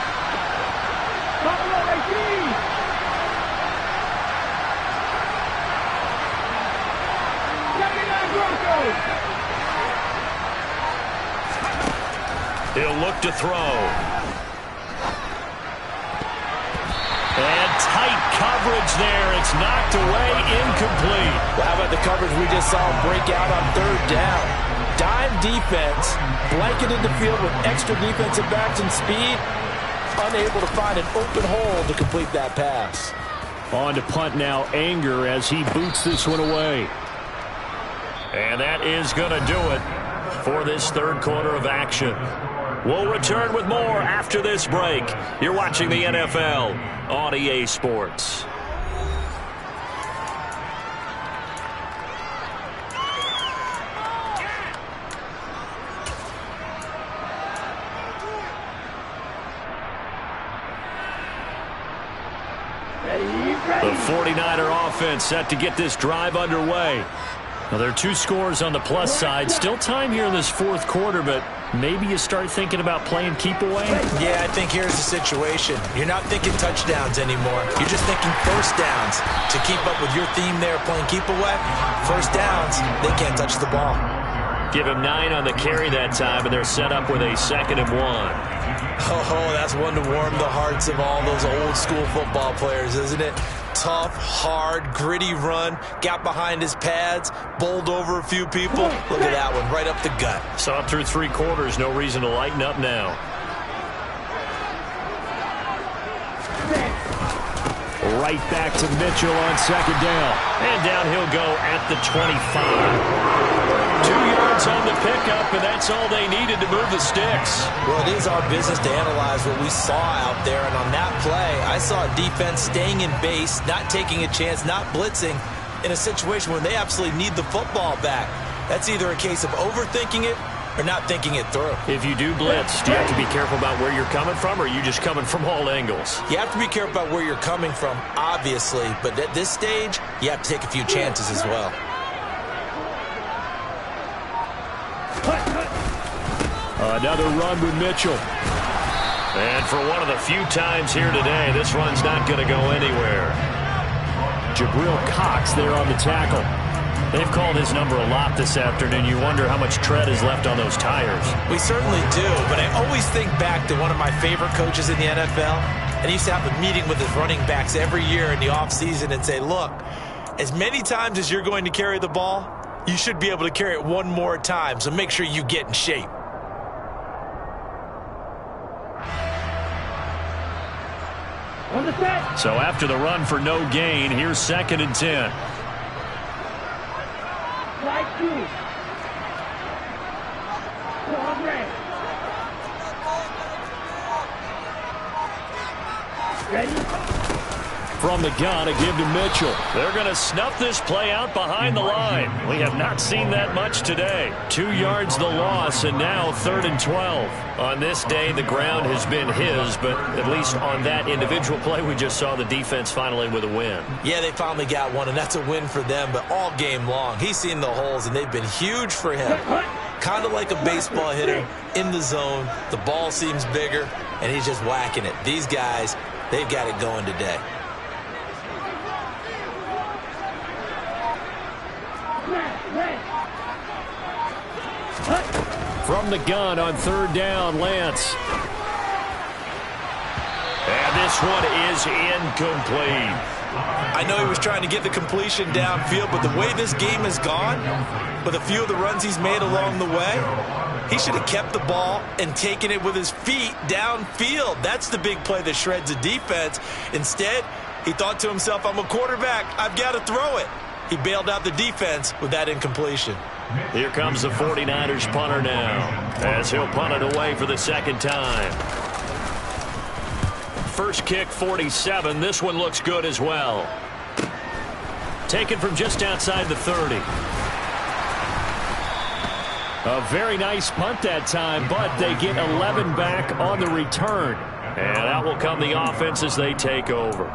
He'll look to throw. And tight coverage there. It's knocked away, incomplete. Well, how about the coverage we just saw him break out on third down? Dime defense, blanketed the field with extra defensive backs and speed, unable to find an open hole to complete that pass. On to punt now, Anger, as he boots this one away. And that is going to do it for this third quarter of action. We'll return with more after this break. You're watching the NFL on EA Sports. The 49er offense set to get this drive underway. Now, there are 2 scores on the plus side. Still time here in this fourth quarter, but maybe you start thinking about playing keep away? Yeah, I think here's the situation. You're not thinking touchdowns anymore. You're just thinking first downs. To keep up with your theme there, playing keep away, first downs, they can't touch the ball. Give him 9 on the carry that time, and they're set up with a 2nd and 1. Oh, that's one to warm the hearts of all those old school football players, isn't it? Tough, hard, gritty run, got behind his pads, bowled over a few people. Look at that one, right up the gut. Saw it through 3 quarters, no reason to lighten up now. Right back to Mitchell on 2nd down. And down he'll go at the 25. 2 yards on the pickup, and that's all they needed to move the sticks. Well, it is our business to analyze what we saw out there, and on that play, I saw a defense staying in base, not taking a chance, not blitzing, in a situation when they absolutely need the football back. That's either a case of overthinking it or not thinking it through. If you do blitz, do you have to be careful about where you're coming from, or are you just coming from all angles? You have to be careful about where you're coming from, obviously, but at this stage, you have to take a few chances as well. Another run with Mitchell. And for one of the few times here today, this run's not going to go anywhere. Jabril Cox there on the tackle. They've called his number a lot this afternoon. You wonder how much tread is left on those tires. We certainly do, but I always think back to one of my favorite coaches in the NFL, and he used to have a meeting with his running backs every year in the offseason and say, look, as many times as you're going to carry the ball, you should be able to carry it one more time, so make sure you get in shape. So after the run for no gain, here's 2nd and 10. From the gun, a give to Mitchell. They're going to snuff this play out behind the line. We have not seen that much today. 2 yards the loss, and now 3rd and 12. On this day, the ground has been his, but at least on that individual play, we just saw the defense finally with a win. Yeah, they finally got one, and that's a win for them, but all game long, he's seen the holes, and they've been huge for him. Kind of like a baseball hitter in the zone. The ball seems bigger, and he's just whacking it. These guys, they've got it going today. From the gun on 3rd down, Lance. And this one is incomplete. I know he was trying to get the completion downfield, but the way this game has gone, with a few of the runs he's made along the way, he should have kept the ball and taken it with his feet downfield. That's the big play that shreds the defense. Instead, he thought to himself, I'm a quarterback, I've got to throw it. He bailed out the defense with that incompletion. Here comes the 49ers punter now, as he'll punt it away for the 2nd time. First kick, 47. This one looks good as well. Taken from just outside the 30. A very nice punt that time, but they get 11 back on the return. And out will come the offense as they take over.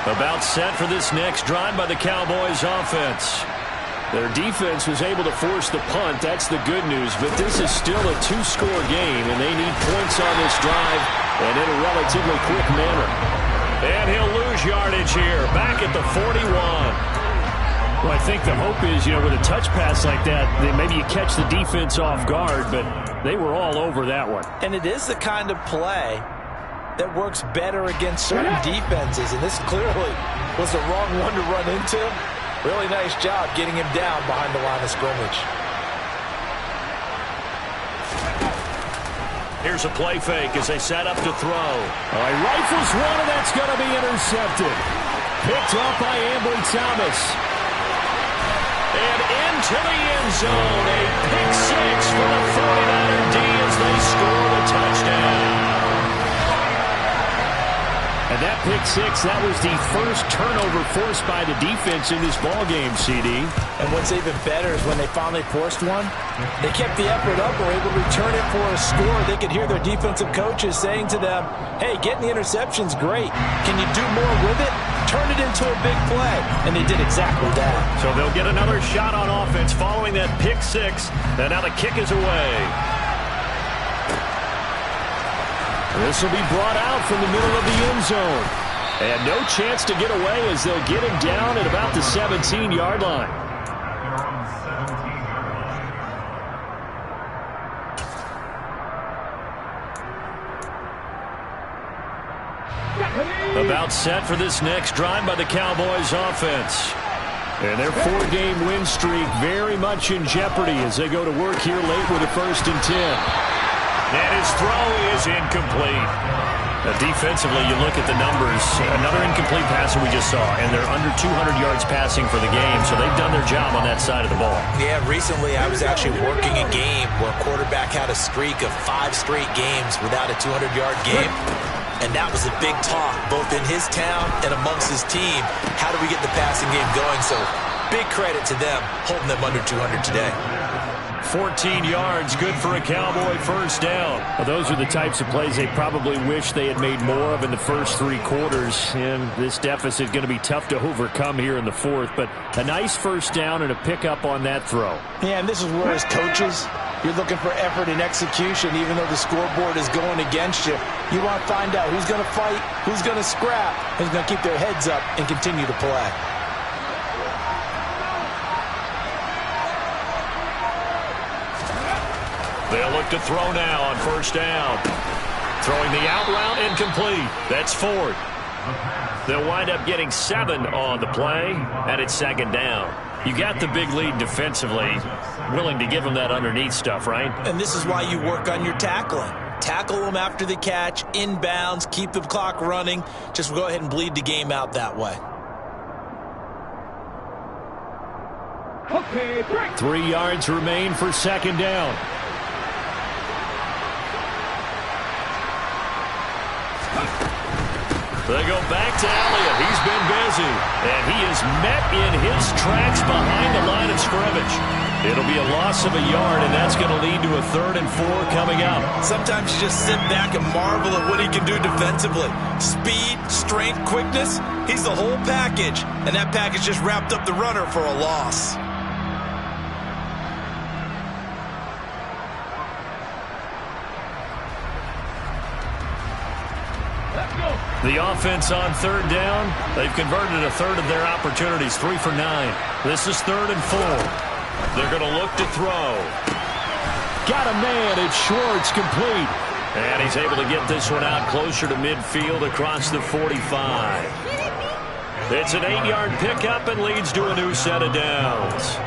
About set for this next drive by the Cowboys offense. Their defense was able to force the punt. That's the good news. But this is still a 2-score game, and they need points on this drive and in a relatively quick manner. And he'll lose yardage here, back at the 41. Well, I think the hope is, with a touch pass like that, maybe you catch the defense off guard, but they were all over that one. And it is the kind of play that works better against certain defenses, and this clearly was the wrong one to run into. Really nice job getting him down behind the line of scrimmage. Here's a play fake as they set up to throw. He rifles one, and that's going to be intercepted. Picked up by Ambry Thomas. And into the end zone, a pick 6 for the 49er D as they score the touchdown. And that pick 6, that was the first turnover forced by the defense in this ballgame, CD. And what's even better is when they finally forced one, they kept the effort up, were able to return it for a score. They could hear their defensive coaches saying to them, hey, getting the interception's great. Can you do more with it? Turn it into a big play. And they did exactly that. So they'll get another shot on offense following that pick 6. And now the kick is away. This will be brought out from the middle of the end zone. And no chance to get away as they'll get him down at about the 17-yard line. About set for this next drive by the Cowboys offense. And their 4-game win streak very much in jeopardy as they go to work here late with a 1st and 10. And his throw is incomplete. Defensively, you look at the numbers. Another incomplete passer we just saw, and they're under 200 yards passing for the game, so they've done their job on that side of the ball. Yeah, recently I was actually working a game where a quarterback had a streak of 5 straight games without a 200-yard game. And that was a big talk, both in his town and amongst his team. How do we get the passing game going? So big credit to them, holding them under 200 today. 14 yards, good for a Cowboy 1st down. Well, those are the types of plays they probably wish they had made more of in the first 3 quarters. And this deficit is going to be tough to overcome here in the 4th. But a nice 1st down and a pickup on that throw. Yeah, and this is where as coaches, you're looking for effort and execution, even though the scoreboard is going against you. You want to find out who's going to fight, who's going to scrap, who's going to keep their heads up and continue to play. They'll look to throw now on 1st down. Throwing the out route incomplete. That's Ford. They'll wind up getting 7 on the play, and it's 2nd down. You got the big lead defensively, willing to give them that underneath stuff, right? And this is why you work on your tackling. Tackle them after the catch, inbounds, keep the clock running. Just go ahead and bleed the game out that way. Okay, break. 3 yards remain for second down. They go back to Elliott. He's been busy. And he is met in his tracks behind the line of scrimmage. It'll be a loss of a yard, and that's going to lead to a 3rd and 4 coming up. Sometimes you just sit back and marvel at what he can do defensively. Speed, strength, quickness. He's the whole package. And that package just wrapped up the runner for a loss. The offense on 3rd down. They've converted a 1/3 of their opportunities, 3 for 9. This is 3rd and 4. They're going to look to throw. Got a man. It's Schwartz, complete. And he's able to get this one out closer to midfield across the 45. It's an 8-yard pickup and leads to a new set of downs.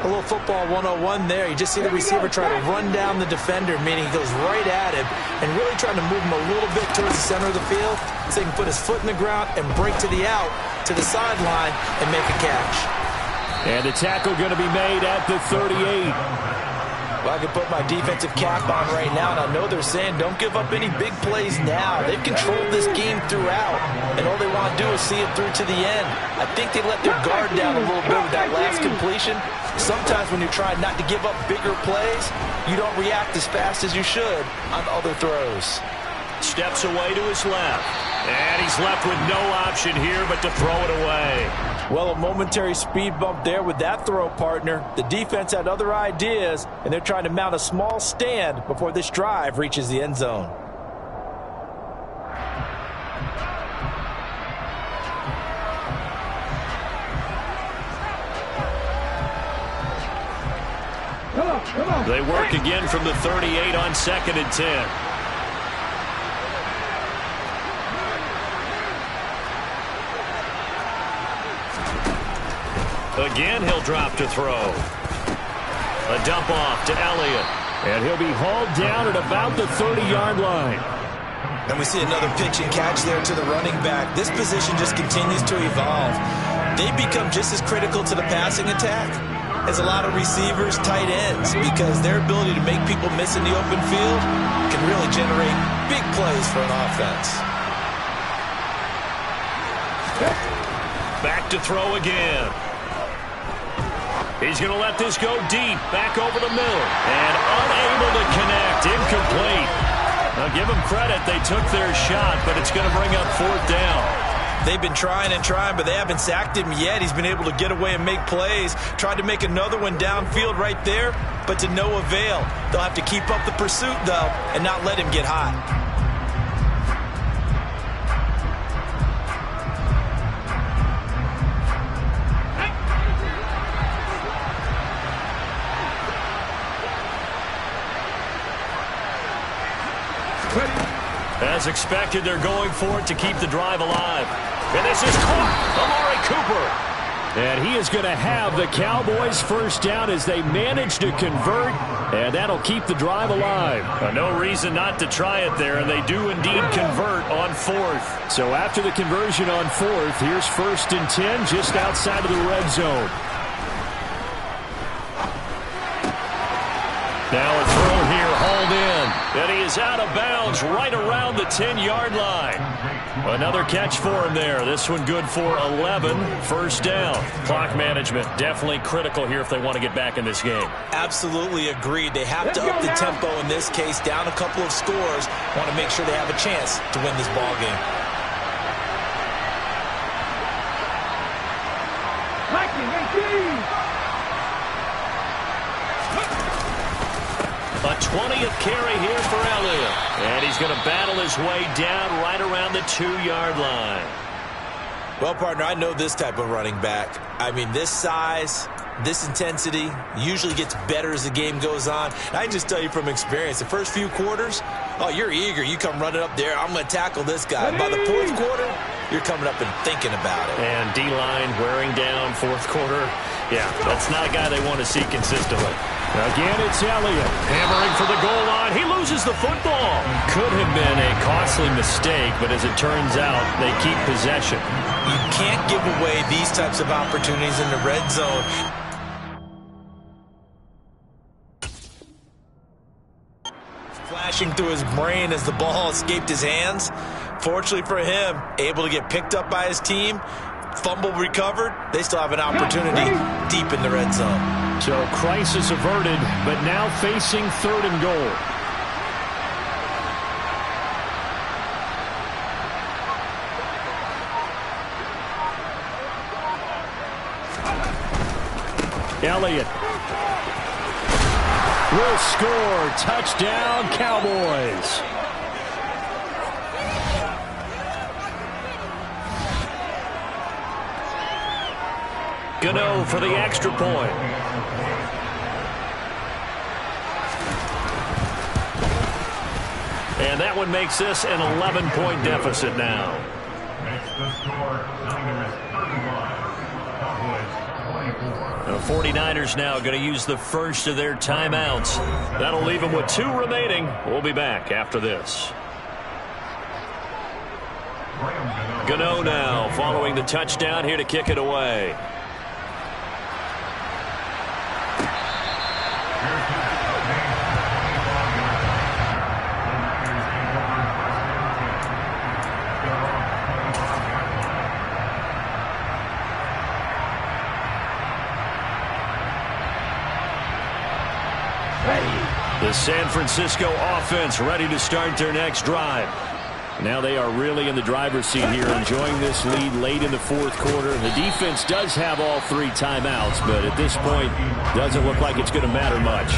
A little football 101 there. You just see the receiver try to run down the defender, meaning he goes right at him and really trying to move him a little bit towards the center of the field so he can put his foot in the ground and break to the out, to the sideline, and make a catch. And the tackle going to be made at the 38. Well, I can put my defensive cap on right now, and I know they're saying don't give up any big plays now. They've controlled this game throughout, and all they want to do is see it through to the end. I think they let their guard down a little bit with that last completion. Sometimes when you're trying not to give up bigger plays, you don't react as fast as you should on other throws. Steps away to his left. And he's left with no option here but to throw it away. Well, a momentary speed bump there with that throw, partner. The defense had other ideas, and they're trying to mount a small stand before this drive reaches the end zone. Come on. They work again from the 38 on 2nd and 10. Again, he'll drop to throw. A dump off to Elliott. And he'll be hauled down at about the 30-yard line. And we see another pitch and catch there to the running back. This position just continues to evolve. They become just as critical to the passing attack as a lot of receivers, tight ends, because their ability to make people miss in the open field can really generate big plays for an offense. Back to throw again. He's going to let this go deep, back over the middle, and unable to connect, incomplete. Now give them credit, they took their shot, but it's going to bring up 4th down. They've been trying and trying, but they haven't sacked him yet. He's been able to get away and make plays. Tried to make another one downfield right there, but to no avail. They'll have to keep up the pursuit, though, and not let him get hot. As expected, they're going for it to keep the drive alive. And this is caught. Amari Cooper. And he is going to have the Cowboys first down as they manage to convert. And that'll keep the drive alive. No reason not to try it there, and they do indeed convert on 4th. So after the conversion on 4th, here's 1st and 10 just outside of the red zone. Now a throw here, hauled in. And he is out of bounds right around the 10-yard line. Another catch for him there. This one good for 11. First down. Clock management definitely critical here if they want to get back in this game. Absolutely agreed. They have to up the tempo in this case. Down a couple of scores. Want to make sure they have a chance to win this ball game. A 20th carry here for Elliott. And he's going to battle his way down right around the 2-yard line. Well, partner, I know this type of running back. I mean, this size, this intensity usually gets better as the game goes on. And I can just tell you from experience, the first few quarters, oh, you're eager. You come running up there, I'm going to tackle this guy. By the 4th quarter, you're coming up and thinking about it. And D-line wearing down fourth quarter. Yeah, that's not a guy they want to see consistently. Again, it's Elliott. Hammering for the goal line. He loses the football. Could have been a costly mistake, but as it turns out, they keep possession. You can't give away these types of opportunities in the red zone. Flashing through his brain as the ball escaped his hands. Fortunately for him, able to get picked up by his team. Fumble recovered. They still have an opportunity deep in the red zone. So crisis averted, but now facing third and goal. Elliott will score. Touchdown, Cowboys. Gano for the extra point. And that one makes this an 11-point deficit now. Makes the score Niners 35, Cowboys 24. The 49ers now going to use the first of their timeouts. That'll leave them with 2 remaining. We'll be back after this. Gano now following the touchdown here to kick it away. The San Francisco offense ready to start their next drive. Now they are really in the driver's seat here, enjoying this lead late in the fourth quarter. The defense does have all 3 timeouts, but at this point, doesn't look like it's going to matter much.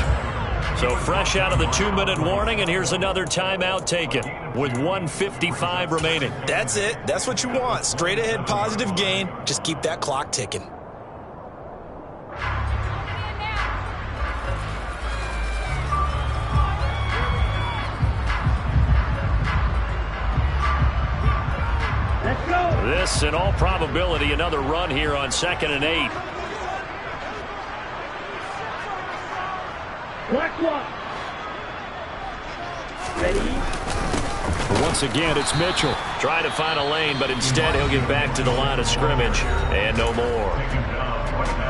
So fresh out of the 2-minute warning, and here's another timeout taken with 1:55 remaining. That's it. That's what you want. Straight ahead positive gain. Just keep that clock ticking. This, in all probability, another run here on 2nd and 8. Ready? Once again, it's Mitchell. Trying to find a lane, but instead he'll get back to the line of scrimmage. And no more.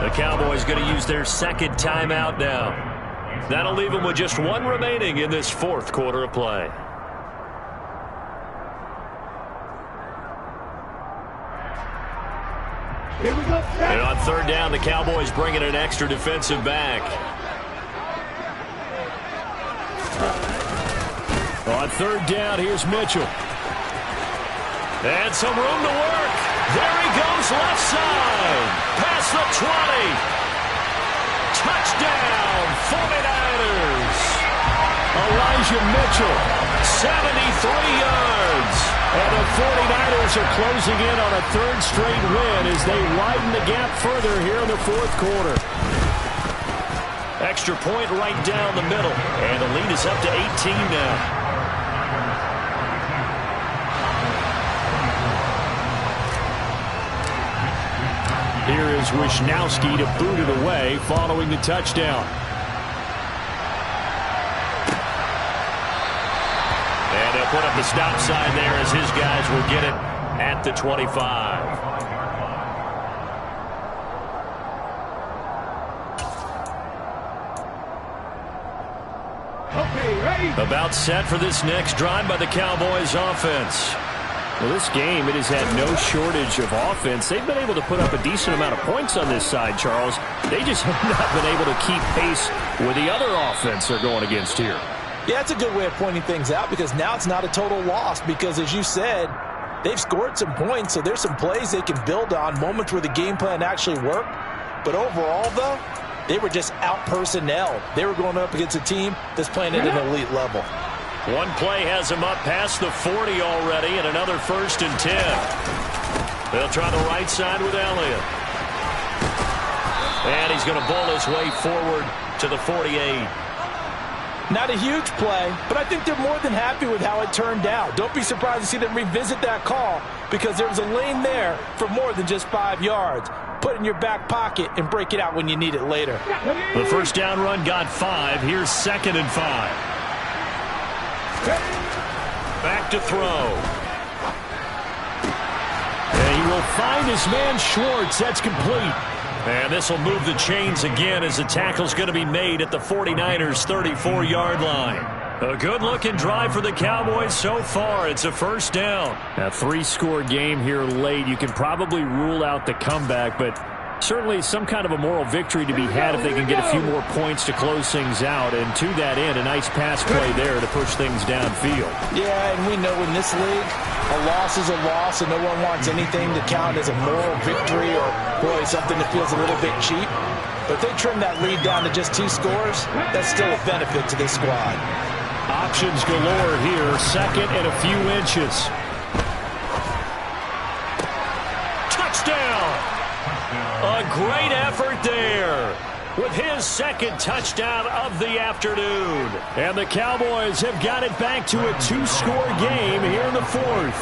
The Cowboys going to use their 2nd timeout now. That'll leave them with just 1 remaining in this 4th quarter of play. Here we go. And on 3rd down, the Cowboys bringing an extra defensive back. On 3rd down, here's Mitchell. And some room to work. There he goes, left side. Past the 20. Touchdown, 49ers. Elijah Mitchell. 73 yards. And the 49ers are closing in on a 3rd straight win as they widen the gap further here in the 4th quarter. Extra point right down the middle. And the lead is up to 18 now. Here is Wisnowski to boot it away following the touchdown. And they'll put up the stop sign there as his guys will get it at the 25. Okay, ready? About set for this next drive by the Cowboys offense. Well, this game, it has had no shortage of offense. They've been able to put up a decent amount of points on this side, Charles. They just have not been able to keep pace with the other offense they're going against here. Yeah, it's a good way of pointing things out because now it's not a total loss because, as you said, they've scored some points, so there's some plays they can build on, moments where the game plan actually worked. But overall, though, they were just out-personnel. They were going up against a team that's playing at an elite level. One play has him up past the 40 already, and another 1st and 10. They'll try the right side with Elliott. And he's going to bowl his way forward to the 48. Not a huge play, but I think they're more than happy with how it turned out. Don't be surprised to see them revisit that call because there was a lane there for more than just 5 yards. Put it in your back pocket and break it out when you need it later. The first down run got 5. Here's 2nd and 5. Back to throw. And he will find his man Schwartz. That's complete. And this will move the chains again as the tackle's going to be made at the 49ers' 34-yard line. A good-looking drive for the Cowboys so far. It's a first down. A 3-score game here late. You can probably rule out the comeback, but certainly some kind of a moral victory to be had if they can get a few more points to close things out. And to that end, a nice pass play there to push things downfield. Yeah, and we know in this league, a loss is a loss, and no one wants anything to count as a moral victory or, boy, something that feels a little bit cheap. But if they trim that lead down to just 2 scores, that's still a benefit to this squad. Options galore here. 2nd and a few inches. Touchdown! A great effort there with his 2nd touchdown of the afternoon. And the Cowboys have got it back to a 2-score game here in the 4th.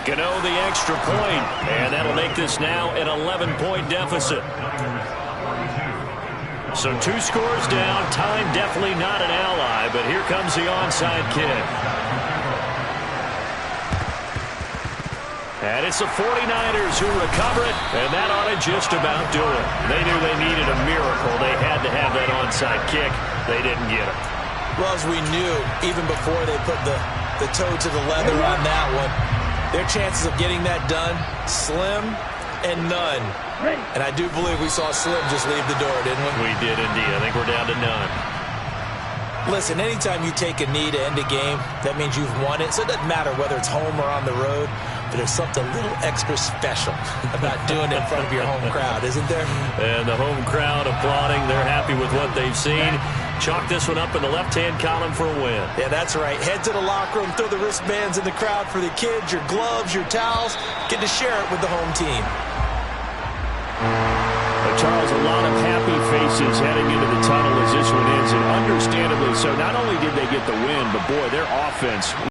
Gano the extra point, and that'll make this now an 11-point deficit. So 2 scores down. Time definitely not an ally, but here comes the onside kick. And it's the 49ers who recover it, and that ought to just about do it. They knew they needed a miracle. They had to have that onside kick. They didn't get it. Well, as we knew, even before they put the toe to the leather on that one, their chances of getting that done, slim and none. And I do believe we saw Slim just leave the door, didn't we? We did indeed. I think we're down to none. Listen, anytime you take a knee to end a game, that means you've won it. So it doesn't matter whether it's home or on the road, but there's something a little extra special about doing it in front of your home crowd, isn't there? And the home crowd applauding. They're happy with what they've seen. Chalk this one up in the left-hand column for a win. Yeah, that's right. Head to the locker room, throw the wristbands in the crowd for the kids, your gloves, your towels. Get to share it with the home team. Charles, a lot of happy faces heading into the tunnel as this one ends, and understandably so. Not only did they get the win, but boy, their offense